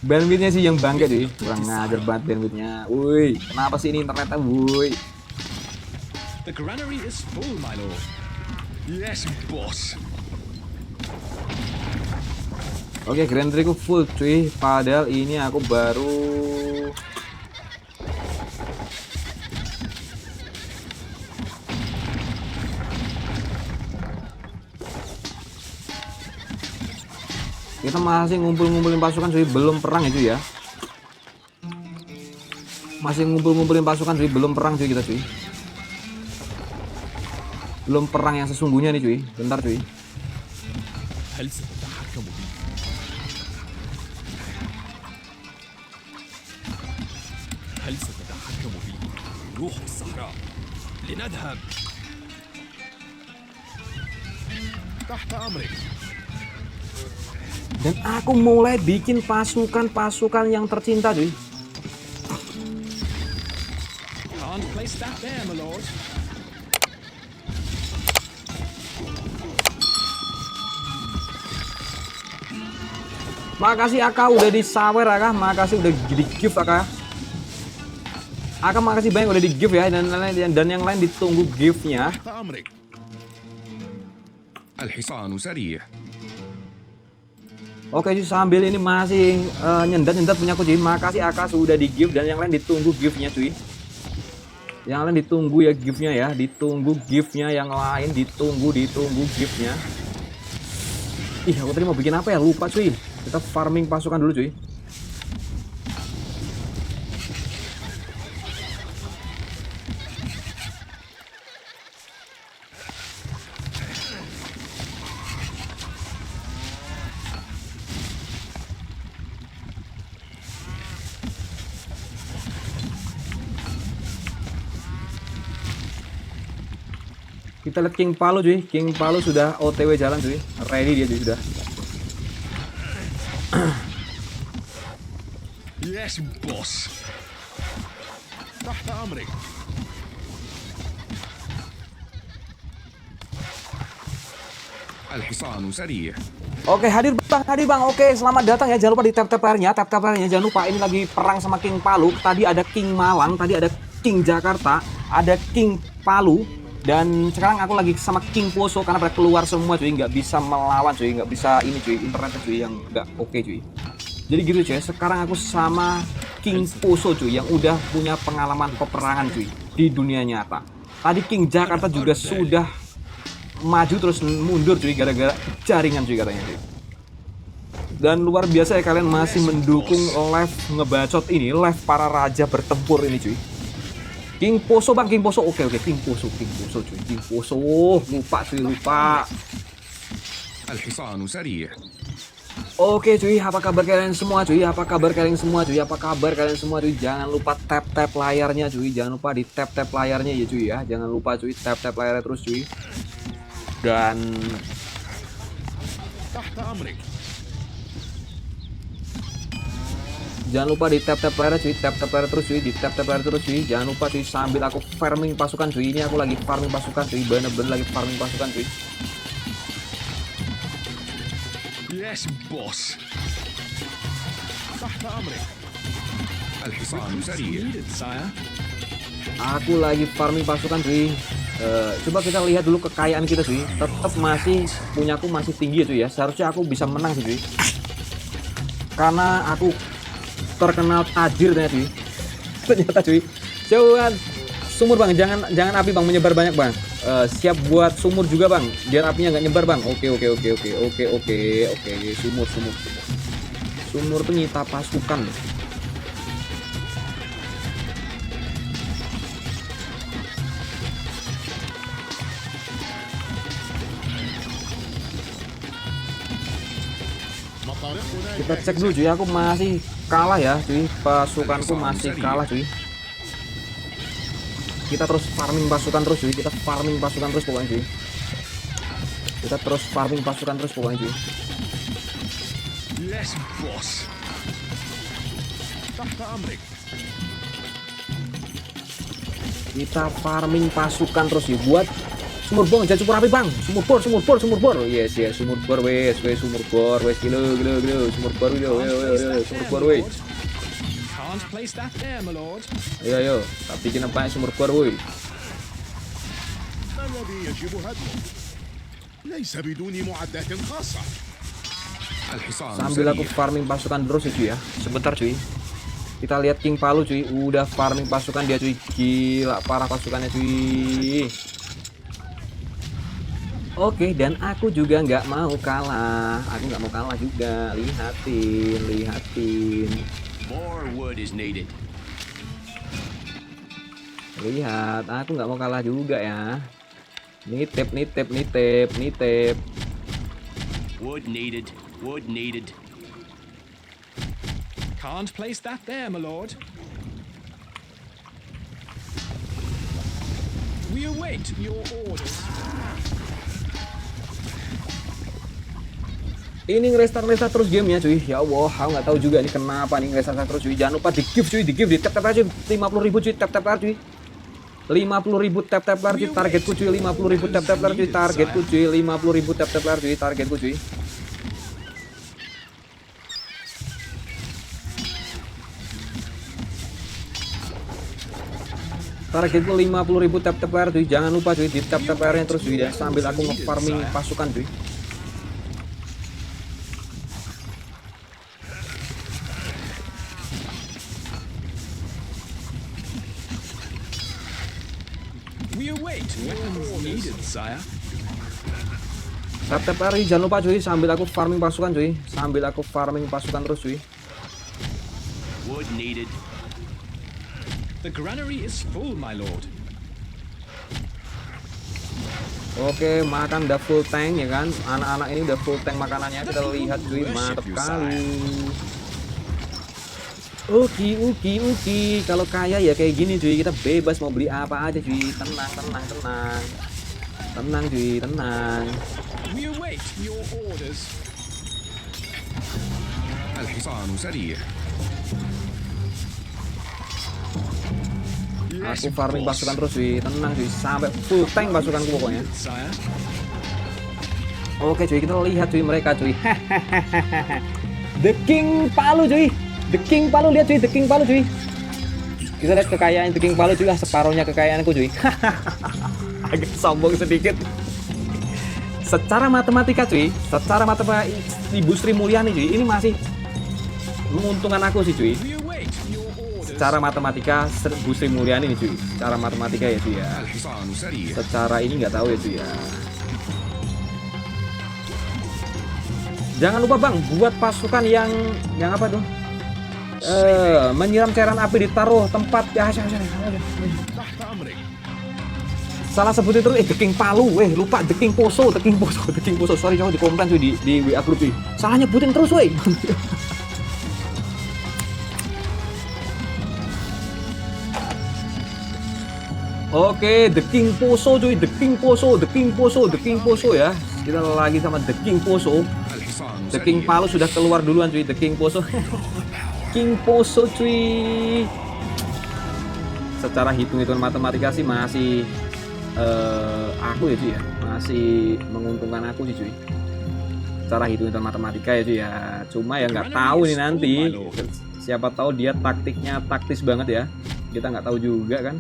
[SPEAKER 1] Bandwidthnya sih yang bangke cuy. Kurang ngajar banget bandwidthnya. Woi, kenapa sih ini internetnya woi?
[SPEAKER 4] The granary is full, my lord.
[SPEAKER 2] Yes, boss.
[SPEAKER 1] Oke, granary-ku full cuy. Padahal ini aku baru kita masih ngumpulin pasukan cuy, belum perang ya cuy ya. Masih ngumpulin pasukan cuy, belum perang cuy kita cuy. Belum perang yang sesungguhnya nih cuy. Bentar cuy.
[SPEAKER 5] هل ستتحكم بي؟ هل ستتحكم بي روح الصحراء؟ لنذهب.
[SPEAKER 3] تحت أمرك.
[SPEAKER 1] Dan aku mulai bikin pasukan-pasukan yang tercinta cuy.
[SPEAKER 2] Can't place that there, my lord.
[SPEAKER 1] Makasih Aka udah disawer Aka, makasih udah di gift Aka. Aka makasih banyak udah di gift ya, dan yang lain ditunggu giftnya.
[SPEAKER 3] تحت أمرك.
[SPEAKER 2] الحصان سريع.
[SPEAKER 1] Oke cuy, sambil ini masih nyendat punya aku cuy. Makasih Aka sudah di gift, dan yang lain ditunggu giftnya cuy. Yang lain ditunggu ya giftnya ya, ditunggu giftnya, yang lain ditunggu giftnya. Ih, aku tadi mau bikin apa ya, lupa cuy. Kita farming pasukan dulu cuy. Kita lihat King Palu cuy. King Palu sudah OTW jalan cuy. Ready dia cuy sudah.
[SPEAKER 2] Yes, boss.
[SPEAKER 3] تحت أمرك.
[SPEAKER 2] الحصان سريع.
[SPEAKER 1] Oke, hadir bang. Oke, selamat datang ya. Jangan lupa di tap-tap layarnya, Jangan lupa ini lagi perang sama King Palu. Tadi ada King Malang, tadi ada King Jakarta, ada King Palu, dan sekarang aku lagi sama King Poso karena pada keluar semua cuy, nggak bisa melawan cuy, nggak bisa ini cuy, internet cuy yang nggak oke cuy. Jadi gitu cuy. Sekarang aku sama King Poso cuy yang udah punya pengalaman peperangan cuy di dunia nyata. Tadi King Jakarta juga sudah maju terus mundur cuy gara-gara jaringan cuy katanya cuy. Dan luar biasa ya kalian masih mendukung live ngebacot ini, live para raja bertempur ini cuy. King Poso bang, King Poso. Oke, King Poso cuy, King Poso. Lupa cuy, lupa.
[SPEAKER 2] الحصان سريع.
[SPEAKER 1] Oke cuy, apa kabar kalian semua cuy? Apa kabar kalian semua cuy? Jangan lupa tap layarnya cuy. Jangan lupa di tap layarnya ya cuy ya. Jangan lupa cuy, tap layarnya terus cuy. Dan
[SPEAKER 3] تحت أمرك.
[SPEAKER 1] jangan lupa di tap layar cuy, tap layar terus cuy, di tap layar terus cuy. Jangan lupa cuy, sambil aku farming pasukan cuy. Ini aku lagi farming pasukan cuy, bener-bener lagi farming pasukan cuy.
[SPEAKER 2] Yes, boss.
[SPEAKER 3] تحت أمرك.
[SPEAKER 2] الحصان سريع.
[SPEAKER 4] Needed, sire.
[SPEAKER 1] Aku lagi farming pasukan cuy. Coba kita lihat dulu kekayaan kita cuy. Tetap masih punyaku masih tinggi ya cuy ya. Seharusnya aku bisa menang sih cuy. Karena aku terkenal tajir ternyata cuy. Ternyata cuy. Jauhan sumur bang, jangan api bang menyebar banyak bang. Siap buat sumur juga bang, biar apinya nggak nyebar bang. Oke. Sumur tuh nyita pasukan. Kita cek dulu cuy, aku masih kalah ya cuy, pasukanku masih kalah cuy. Kita terus farming pasukan terus cuy, pokoknya cuy. Kita terus farming pasukan terus pokoknya cuy.
[SPEAKER 2] Yes, boss.
[SPEAKER 3] تحت أمرك.
[SPEAKER 1] Kita farming pasukan terus cuy buat sumur bor, jangan cukur api bang. Sumur bor. Yes, sumur bor wes, sumur bor wes, gila. Sumur bor wes.
[SPEAKER 4] Can't place that there, my lord.
[SPEAKER 1] Ayo, tapi bikin apa sumur bor woi.
[SPEAKER 3] ما الذي يجب هدمه؟ ليس بدون معدات خاصة.
[SPEAKER 2] الحصان
[SPEAKER 1] Sambil aku
[SPEAKER 2] سريع.
[SPEAKER 1] farming pasukan terus ya cuy ya. Sebentar cuy. Kita lihat King Palu cuy, udah farming pasukan dia cuy. Gila parah pasukannya cuy. Oke, dan aku juga nggak mau kalah. Aku nggak mau kalah juga. Lihatin.
[SPEAKER 2] More wood is needed.
[SPEAKER 1] Lihat, aku nggak mau kalah juga ya. Nitip.
[SPEAKER 2] Wood needed.
[SPEAKER 4] Can't place that there, my lord.
[SPEAKER 2] We await your orders.
[SPEAKER 1] Ini ngerestart terus gamenya cuy. Ya Allah, aku nggak tahu juga ini kenapa nih ngerestart terus cuy. Jangan lupa di give cuy, di give, di tap aja 50.000 cuy, tap cuy. 50.000 tap cuy, targetku cuy 50.000 tap cuy, targetku cuy 50.000 tap cuy, targetku cuy. Targetku 50.000 tap cuy. Jangan lupa cuy di tap nya terus cuy dan sambil aku nge-farming pasukan cuy.
[SPEAKER 2] We await weapons needed, sire.
[SPEAKER 1] Tap jangan lupa cuy sambil aku farming pasukan cuy. Sambil aku farming pasukan terus cuy.
[SPEAKER 2] Wood needed. The granary is full, my lord.
[SPEAKER 1] Oke, makan udah full tank ya kan. Anak-anak ini udah full tank makanannya. Kita lihat cuy, mantep kali. Oke. Kalau kaya ya kayak gini cuy, kita bebas mau beli apa aja cuy. Tenang. Tenang cuy, tenang.
[SPEAKER 2] We await your orders.
[SPEAKER 3] الحصان سريع.
[SPEAKER 1] Aku farming pasukan terus cuy, tenang cuy, sampai full tank pasukanku pokoknya.
[SPEAKER 2] Sire.
[SPEAKER 1] Oke cuy, kita lihat cuy mereka cuy. The King Palu cuy. The King Palu, lihat cuy, The King Palu cuy. Kita lihat kekayaan The King Palu cuy, separuhnya kekayaanku cuy. Agak sombong sedikit. Secara matematika cuy, secara matematika Ibu Sri Mulyani cuy, ini masih menguntungkan aku sih cuy.
[SPEAKER 2] We await your orders.
[SPEAKER 1] Secara matematika Bu Sri Mulyani nih cuy. Secara matematika ya cuy ya.
[SPEAKER 3] الحصان سريع.
[SPEAKER 1] Secara ini nggak tahu ya cuy ya. Jangan lupa bang, buat pasukan yang apa tuh? Menyiram cairan api ditaruh tempat ya.
[SPEAKER 3] تحت أمرك.
[SPEAKER 1] Salah sebutin terus The King Palu, lupa The King Poso. Sorry coba di komen cuy di WA group cuy. Salah nyebutin terus weh. Oke, The King Poso cuy, The King Poso ya. Kita lagi sama The King Poso.
[SPEAKER 3] الحصان
[SPEAKER 1] The King
[SPEAKER 3] سريع.
[SPEAKER 1] Palu sudah keluar duluan cuy, The King Poso. King Poso cuy. Secara hitung-hitungan matematika sih masih aku ya cuy ya, masih menguntungkan aku sih cuy. Secara hitung-hitungan matematika ya cuy ya. Cuma ya nggak tahu nih nanti. Siapa tahu dia taktiknya taktis banget ya. Kita nggak tahu juga kan.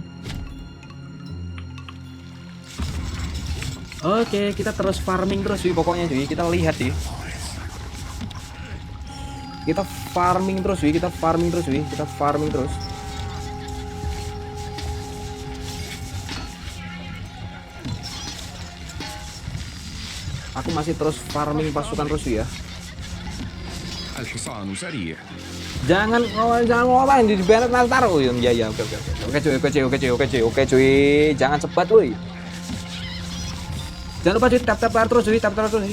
[SPEAKER 1] Oke, kita terus farming terus cuy pokoknya cuy. Kita lihat sih. Kita farming terus cuy. Aku masih terus farming pasukan terus cuy ya.
[SPEAKER 3] الحصان سريع.
[SPEAKER 1] Jangan ngomongin di banned ntar. Oh iya oke cuy. Jangan cepat cuy. Jangan lupa cuy tap terus cuy,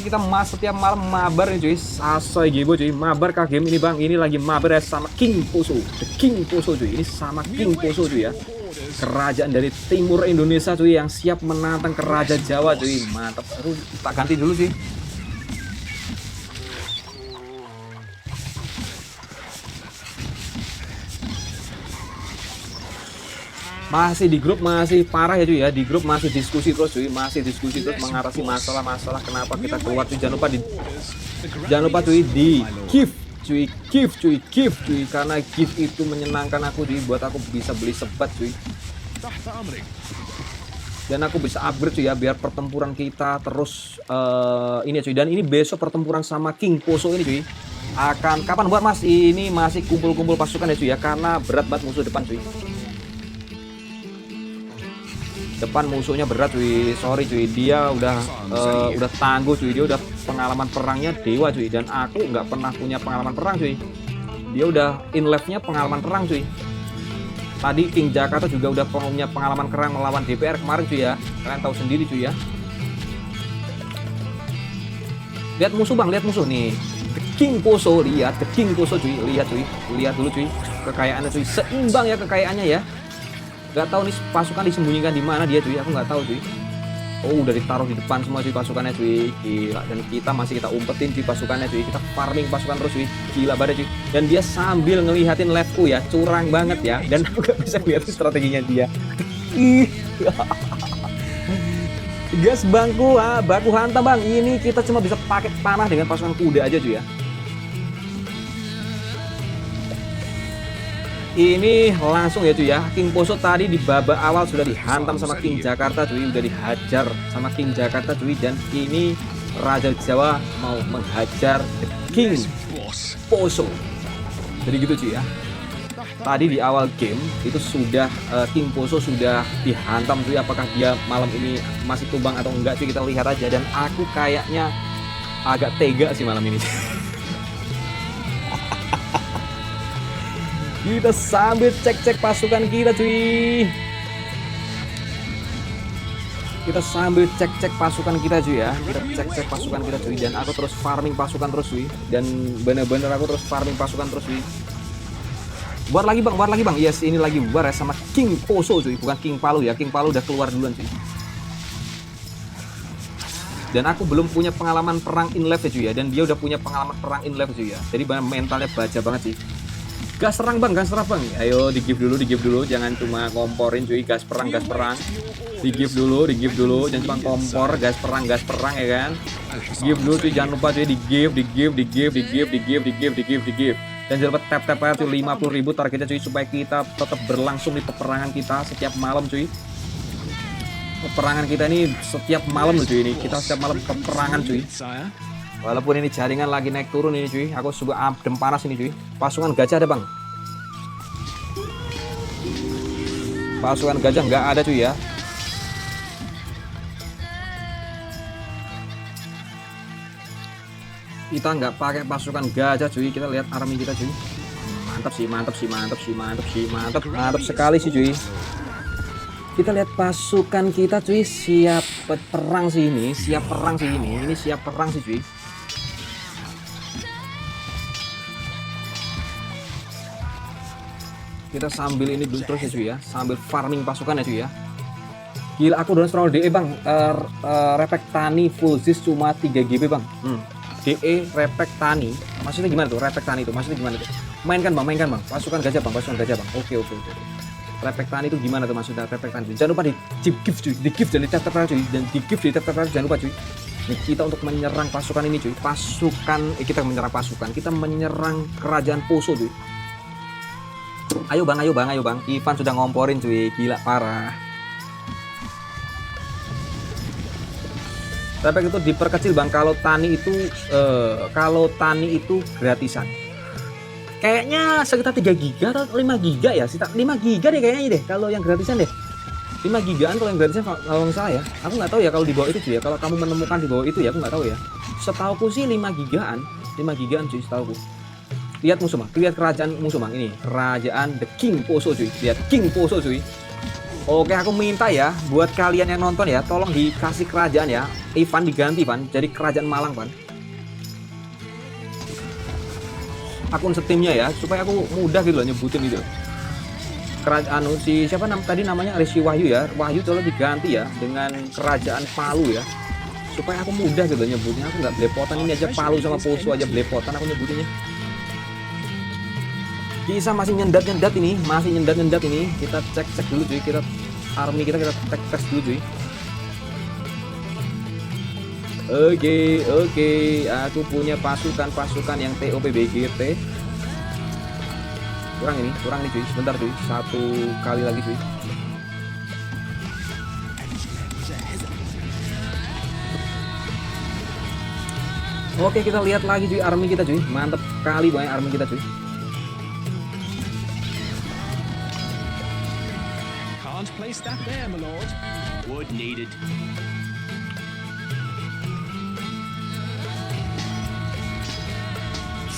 [SPEAKER 1] kita setiap malam mabar nih cuy. Asoy gibo cuy, mabar kagem ini bang. Ini lagi mabar ya sama King Poso. The King Poso cuy. Ini sama King Poso cuy ya. Kerajaan dari timur Indonesia cuy yang siap menantang kerajaan Jawa cuy. Mantap. Aduh, tak ganti dulu sih. Masih di grup masih parah ya cuy ya. Di grup masih diskusi terus cuy, mengatasi masalah-masalah kenapa kita keluar cuy. Jangan lupa cuy di gift cuy, karena gift itu menyenangkan aku cuy, buat aku bisa beli sebat cuy.
[SPEAKER 3] تحت أمرك.
[SPEAKER 1] Dan aku bisa upgrade cuy ya biar pertempuran kita terus ini ya cuy. Dan ini besok pertempuran sama King Poso ini cuy. Akan kapan buat Mas? Ini masih kumpul-kumpul pasukan ya cuy ya, karena berat banget musuh depan cuy. Depan musuhnya berat cuy, sorry cuy, dia udah tangguh cuy, dia udah pengalaman perangnya dewa cuy, dan aku nggak pernah punya pengalaman perang cuy. Dia udah in life-nya pengalaman perang cuy. Tadi King Jakarta juga udah punya pengalaman perang melawan DPR kemarin cuy ya, kalian tahu sendiri cuy ya. Lihat musuh bang, lihat musuh nih, The King Poso, lihat The King Poso cuy, lihat dulu cuy, kekayaannya cuy, seimbang ya kekayaannya ya. Gak tahu nih pasukan disembunyikan di mana dia cuy, aku nggak tahu cuy. Oh udah ditaruh di depan semua cuy pasukannya cuy, gila. Dan kita masih kita umpetin cuy pasukannya cuy, kita farming pasukan terus cuy, gila banget cuy. Dan dia sambil ngelihatin live-ku ya, curang banget ya. Dan aku gak bisa lihatin strateginya dia. Gas bangku, baku hantam bang. Ini kita cuma bisa pakai panah dengan pasukan kuda aja cuy ya. Ini langsung ya cuy ya, King Poso tadi di babak awal sudah dihantam sama King Jakarta cuy, udah dihajar sama King Jakarta cuy. Dan ini Raja Jawa mau menghajar King Poso. Jadi gitu cuy ya. Tadi di awal game itu sudah King Poso sudah dihantam cuy. Apakah dia malam ini masih tumbang atau enggak cuy, kita lihat aja. Dan aku kayaknya agak tega sih malam ini. Kita sambil cek-cek pasukan kita cuy. Kita sambil cek-cek pasukan kita cuy ya. Kita cek-cek pasukan kita cuy. Dan aku terus farming pasukan terus cuy. Dan bener-bener aku terus farming pasukan terus cuy. Buat lagi bang, yes ini lagi bubar ya sama King Poso cuy. Bukan King Palu ya, King Palu udah keluar duluan cuy. Dan aku belum punya pengalaman perang in live ya cuy ya. Dan dia udah punya pengalaman perang in live cuy ya. Jadi mentalnya baja banget sih. Gas serang bang, gas serang bang. Ayo di give dulu, jangan cuma ngomporin cuy. Gas perang. Di give dulu, jangan cuma kompor, gas perang ya kan. Give dulu cuy, jangan lupa cuy di give. Dan jangan lupa tap aja cuy, 50.000 targetnya cuy, supaya kita tetap berlangsung di peperangan kita setiap malam cuy. Peperangan kita ini setiap malam loh cuy, ini kita setiap malam peperangan cuy. Walaupun ini jaringan lagi naik turun ini cuy, aku suka adem panas ini cuy. Pasukan gajah ada bang. Pasukan gajah nggak ada cuy ya. Kita nggak pakai pasukan gajah cuy. Kita lihat army kita cuy. Mantap sekali sih cuy. Kita lihat pasukan kita cuy, siap perang sih ini, siap perang sih cuy. Kita sambil ini dulu terus ya cuy ya, sambil farming pasukan ya cuy ya. Gila aku udah strong DE bang, repek tani full zis cuma 3 GB bang. DE repek tani, maksudnya gimana tuh repek tani itu? Maksudnya gimana tuh? Mainkan bang, pasukan gajah bang. Oke. Repek tani itu gimana tuh maksudnya repek tani? Jangan lupa di give cuy, di give dan di tap cuy, dan di give di tap jangan lupa cuy. Ini kita untuk menyerang pasukan ini cuy, kita menyerang kerajaan Poso cuy. Ayo bang, Ivan sudah ngomporin cuy, gila parah. Repek itu diperkecil bang, kalau tani itu gratisan. Kayaknya sekitar 3 giga atau 5 giga ya, 5 giga deh kayaknya deh kalau yang gratisan deh. 5 gigaan kalau yang gratisan kalau nggak salah ya. Aku nggak tahu ya kalau di bawah itu cuy ya. Kalau kamu menemukan di bawah itu ya aku nggak tahu ya. Setauku sih 5 gigaan cuy setauku. Lihat musuh bang, lihat kerajaan musuh bang, ini kerajaan The King Poso cuy. Lihat King Poso cuy. Oke, aku minta ya buat kalian yang nonton ya, tolong dikasih kerajaan ya. Ivan diganti Van jadi kerajaan Malang Van. Akun Steamnya ya, supaya aku mudah gitu loh nyebutin gitu. Kerajaan si siapa tadi namanya Resi Wahyu ya. Wahyu tolong diganti ya dengan kerajaan Palu ya. Supaya aku mudah gitu nyebutnya, aku nggak belepotan. Ini aja Palu sama Poso aja belepotan aku nyebutinnya. Bisa masih nyendat ini, kita cek dulu cuy, kita army kita tes dulu cuy. Oke, aku punya pasukan yang TOP BGT. Kurang nih cuy, sebentar cuy, 1 kali lagi cuy. Oke, kita lihat lagi cuy army kita cuy, mantep kali banyak army kita cuy.
[SPEAKER 2] Can't place that there, my lord. Wood needed.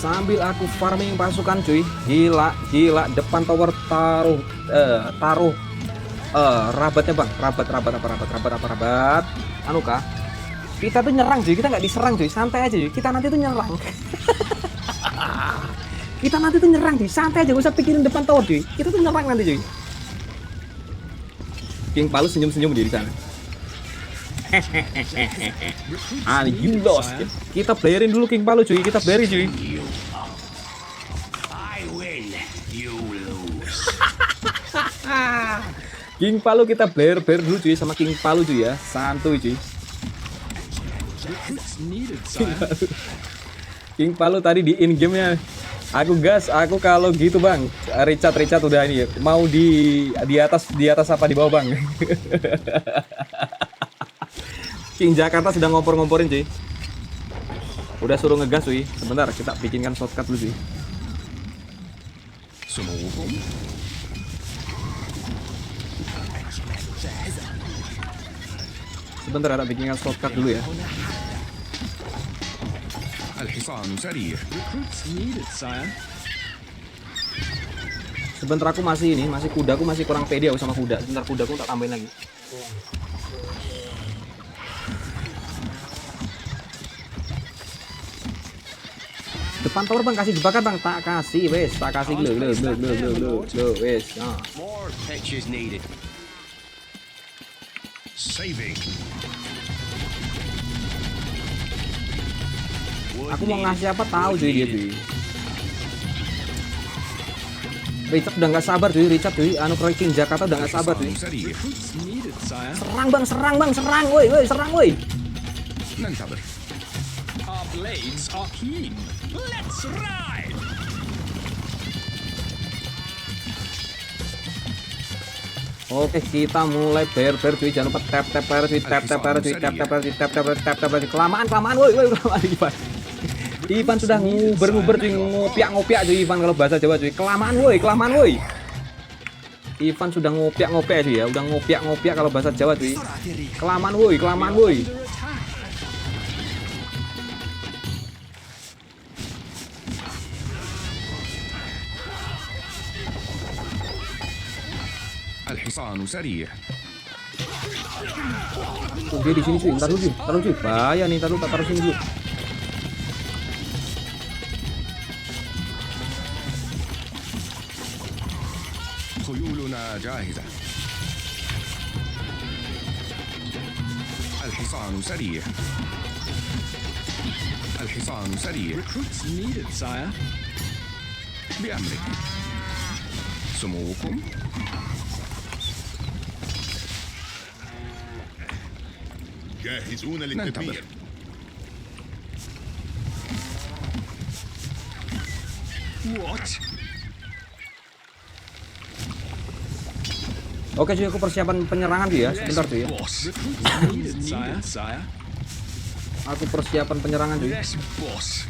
[SPEAKER 1] Sambil aku farming pasukan cuy, gila depan tower taruh rabatnya bang, rabat anu kah, kita tuh nyerang cuy, kita nggak diserang cuy, santai aja cuy, kita nanti tuh nyerang. Kita nanti tuh nyerang cuy, santai aja, gak usah pikirin depan tower cuy, kita tuh nyerang nanti cuy. King Palu senyum-senyum di sana. You lost. Kita playerin dulu King Palu cuy, kita playerin cuy.
[SPEAKER 3] I win, you lose.
[SPEAKER 1] King Palu kita player dulu cuy sama King Palu cuy ya. Santuy cuy.
[SPEAKER 4] Recruits needed, sire.
[SPEAKER 1] King Palu tadi di in game-nya. Aku kalau gitu bang. Richard udah ini ya. Mau di atas apa di bawah bang? King Jakarta sedang ngompor-ngomporin cuy. Udah suruh ngegas cuy. Sebentar kita bikinkan shortcut dulu cuy.
[SPEAKER 2] سموكم
[SPEAKER 1] Sebentar ada bikinkan shortcut dulu ya.
[SPEAKER 2] الحصان سريع.
[SPEAKER 4] Recruits needed, sire.
[SPEAKER 1] Sebentar aku masih kudaku masih kurang pede aku sama kuda. Sebentar kudaku tak tambahin lagi. Depan tower bang kasih jebakan bang, tak kasih wes, tak kasih wes. Nah.
[SPEAKER 3] More pitches needed. Saving.
[SPEAKER 1] Aku mau ngasih apa tahu cuy dia cuy. Richard udah nggak sabar cuy, anu King Jakarta udah nggak sabar cuy.
[SPEAKER 2] سريع.
[SPEAKER 4] Recruits needed, sire.
[SPEAKER 1] Serang woi, serang woi.
[SPEAKER 2] ننتظر.
[SPEAKER 4] Our blades are keen. Let's ride!
[SPEAKER 1] Oke kita mulai player cuy, jangan lupa tap player cuy, tap player cuy, tap cuy. Kelamaan woi kelamaan Ivan sudah nguber cuy, ngopiak cuy Ivan kalau bahasa Jawa cuy. Kelamaan woi. Ivan sudah ngopiak cuy ya, udah ngopiak kalau bahasa Jawa cuy. Kelamaan woi.
[SPEAKER 4] Under attack.
[SPEAKER 2] الحصان سريع.
[SPEAKER 1] Dia di sini cuy, taruh cuy. Bahaya nih, taruh sini dulu.
[SPEAKER 2] خيولنا جاهزة. الحصان سريع. الحصان سريع.
[SPEAKER 4] Recruits needed, sire.
[SPEAKER 2] بأمرك. سموكم.
[SPEAKER 3] جاهزون للتدمير.
[SPEAKER 4] What?
[SPEAKER 1] Oke cuy, aku persiapan penyerangan cuy ya, sebentar cuy ya.
[SPEAKER 2] Boss.
[SPEAKER 4] Recruits needed, sire.
[SPEAKER 1] Aku persiapan penyerangan cuy.
[SPEAKER 2] Yes, boss.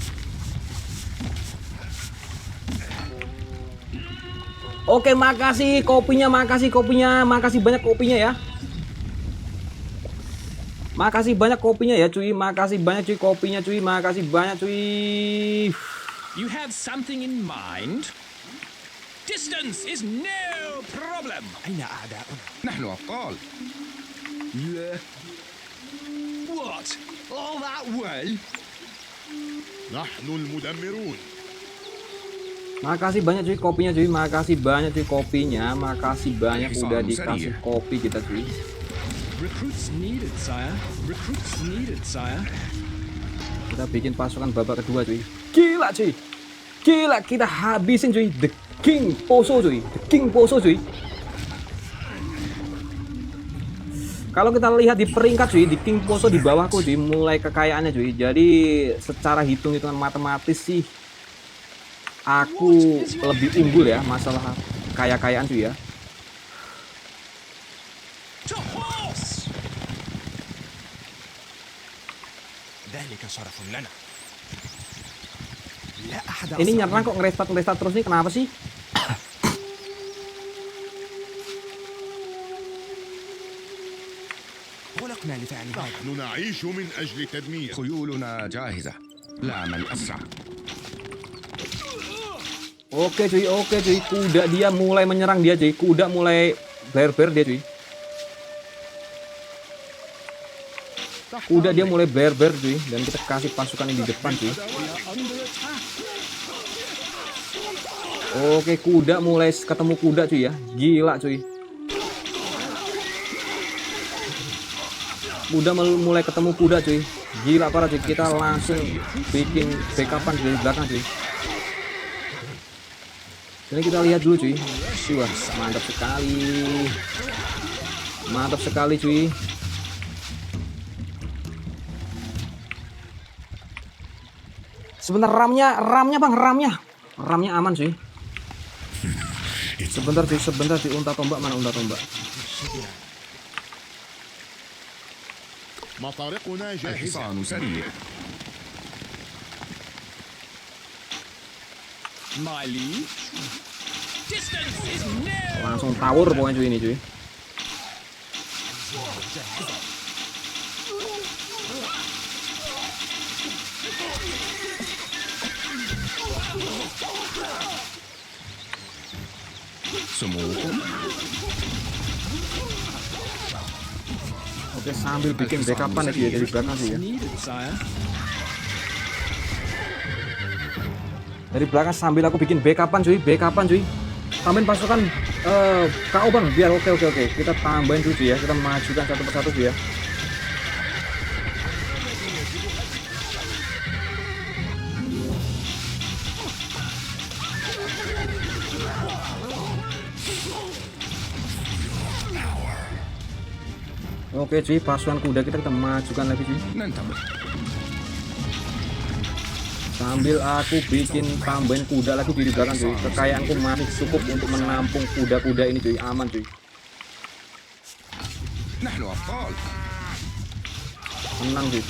[SPEAKER 1] Oke, makasih kopinya, makasih banyak kopinya ya. Makasih banyak kopinya ya cuy, makasih banyak cuy kopinya cuy, makasih banyak cuy.
[SPEAKER 4] You have something in mind? Distance is no problem.
[SPEAKER 5] أين أعداؤنا؟
[SPEAKER 2] نحن أبطال.
[SPEAKER 4] What? All that way?
[SPEAKER 3] نحن المدمرون.
[SPEAKER 1] Makasih banyak cuy kopinya cuy, makasih banyak cuy kopinya, makasih banyak udah dikasih kopi kita cuy.
[SPEAKER 4] Recruits needed, sire. Recruits needed, sire.
[SPEAKER 1] Kita bikin pasukan babak kedua cuy. Gila cuy. Gila kita habisin cuy. The King Poso cuy. The King Poso cuy. Kalau kita lihat di peringkat cuy, di King Poso di bawahku cuy, mulai kekayaannya cuy. Jadi secara hitung-hitungan matematis sih aku lebih unggul ya masalah kaya-kayaan cuy ya.
[SPEAKER 4] To horse!
[SPEAKER 5] ذلك شرف لنا. لا أحد
[SPEAKER 1] Ini nyerang kok ngerestat terus nih, kenapa sih?
[SPEAKER 5] خلقنا لفعل هذا.
[SPEAKER 3] نحن نعيش من أجل تدمير.
[SPEAKER 2] خيولنا جاهزة. لا من أسرع.
[SPEAKER 1] Oke cuy, kuda dia mulai menyerang dia cuy, kuda mulai blair dia cuy. Kuda dia mulai blair cuy, dan kita kasih pasukan ini di depan cuy. Oke, kuda mulai ketemu kuda cuy ya, gila cuy. udah mulai ketemu kuda cuy. Gila parah cuy, kita langsung bikin backupan dari belakang cuy. Ini kita lihat dulu cuy. Wah, mantap sekali. Mantap sekali cuy. Sebentar ramnya bang, ramnya aman cuy. Sebentar cuy, unta tombak mana unta tombak?
[SPEAKER 3] مطارقنا جاهزة.
[SPEAKER 2] الحصان سريع.
[SPEAKER 4] My liege. Distance is nil.
[SPEAKER 1] Langsung tawur pokoknya cuy ini cuy.
[SPEAKER 2] سموكم.
[SPEAKER 1] Oke, sambil bikin backupan ya cuy, dari belakang sih ya.
[SPEAKER 4] Needed, sire.
[SPEAKER 1] Dari belakang sambil aku bikin backupan cuy. Tambahin pasukan KO bang, biar oke. Kita tambahin dulu cuy ya, kita majukan satu persatu cuy ya. Oke cuy, pasukan kuda kita majukan lagi cuy.
[SPEAKER 2] ننتظر.
[SPEAKER 1] Sambil aku bikin tambahin kuda lagi di belakang cuy. Kekayaanku masih cukup untuk menampung kuda-kuda ini cuy, aman cuy.
[SPEAKER 2] نحن أبطال.
[SPEAKER 1] Tenang cuy.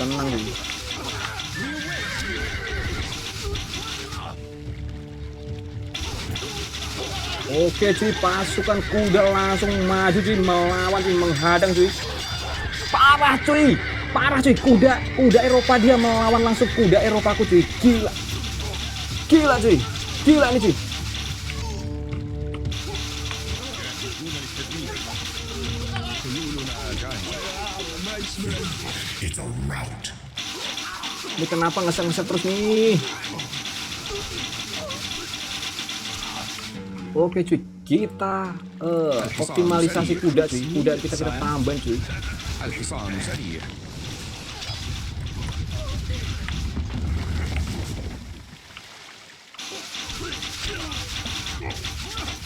[SPEAKER 1] Oke cuy, pasukan kuda langsung maju cuy, melawan cuy, menghadang cuy. Parah cuy, kuda Eropa dia melawan langsung kuda Eropaku cuy. Gila cuy, ini cuy.
[SPEAKER 3] It's a rout.
[SPEAKER 1] Ini kenapa ngeset terus nih? Oke cuy, kita optimalisasi kuda cuy. Kuda kita tambahin cuy.
[SPEAKER 2] الحصان سريع.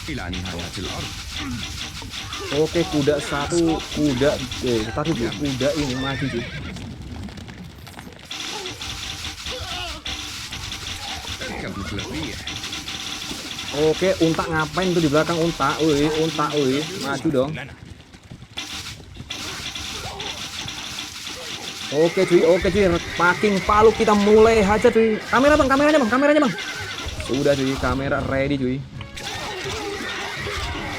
[SPEAKER 2] إلى نهاية الأرض.
[SPEAKER 1] Oke, kuda ini maju cuy.
[SPEAKER 2] اركب مثل الريح.
[SPEAKER 1] Oke, unta ngapain tuh di belakang unta? Woi, maju dong. Oke cuy, packing palu kita mulai aja cuy. Kameranya bang. Sudah cuy, kamera ready cuy.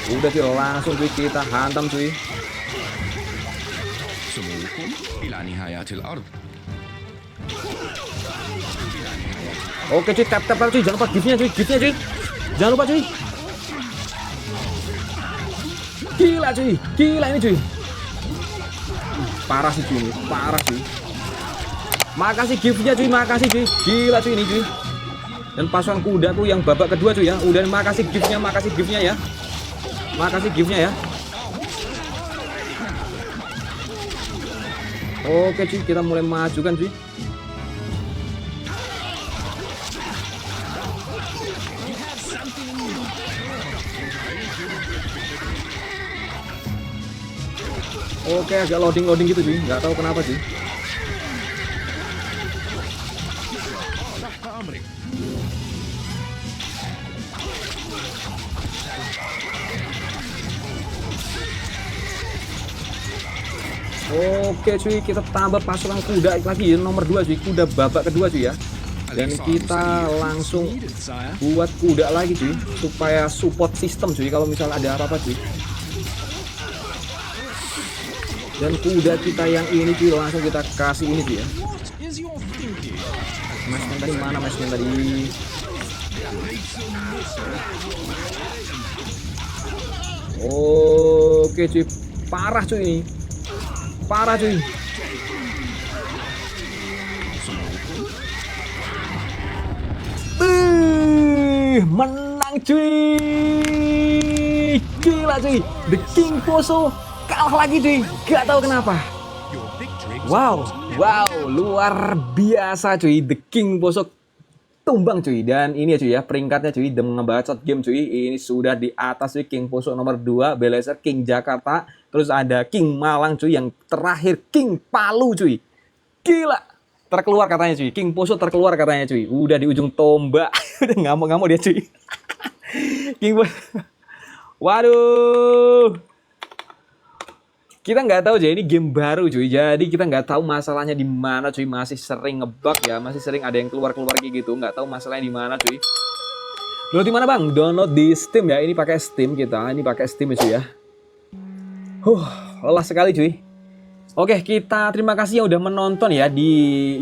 [SPEAKER 1] Udah cuy, langsung cuy kita hantam cuy.
[SPEAKER 2] سموكم إلى نهاية الأرض.
[SPEAKER 1] Oke cuy, tap cuy, jangan lupa giftnya cuy. Jangan lupa cuy. Gila ini cuy. Parah sih. Makasih giftnya cuy. Gila cuy ini cuy. Dan pasukan kuda tuh yang babak kedua cuy ya. Udah makasih giftnya ya. Oke cuy, kita mulai maju kan cuy. Oke, agak loading gitu cuy, nggak tahu kenapa cuy. Oke cuy, kita tambah pasukan kuda lagi ya, nomor 2 cuy, kuda babak kedua cuy ya. Dan kita langsung buat kuda lagi cuy, supaya support sistem cuy kalau misalnya ada apa-apa cuy. Dan kuda kita yang ini cuy langsung kita kasih ini cuy ya. Masnya tadi mana masnya tadi? Oke cuy, parah cuy ini. Menang cuy. Gila cuy. The King Poso kalah lagi cuy. Gak tahu kenapa.
[SPEAKER 5] Your victory
[SPEAKER 1] Wow, luar biasa cuy. The King Poso tumbang cuy. Dan ini ya cuy ya, peringkatnya cuy, The Ngebacot Game cuy. Ini sudah di atas cuy, King Poso nomor 2, Belezer, King Jakarta. Terus ada King Malang cuy, yang terakhir King Palu cuy. Gila, terkeluar katanya cuy. King Poso terkeluar katanya cuy. Udah di ujung tombak. Udah ngamuk-ngamuk dia cuy. King Poso. Waduh. Kita nggak tahu aja, ini game baru cuy. Jadi kita nggak tahu masalahnya di mana cuy. Masih sering ngebug ya, masih sering ada yang keluar-keluar kayak gitu. Nggak tahu masalahnya di mana cuy. Download di mana bang? Download di Steam ya. Ini pakai Steam kita. Ini pakai Steam ya cuy ya. Lelah sekali cuy. Oke, kita terima kasih yang udah menonton ya di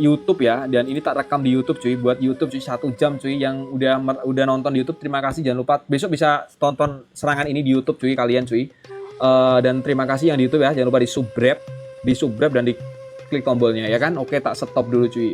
[SPEAKER 1] YouTube ya. Dan ini tak rekam di YouTube cuy. Buat YouTube cuy 1 jam cuy, yang udah nonton di YouTube. Terima kasih, jangan lupa besok bisa tonton serangan ini di YouTube cuy kalian cuy. Dan terima kasih yang di YouTube ya. Jangan lupa di subscribe dan di klik tombolnya ya kan. Oke, tak stop dulu cuy.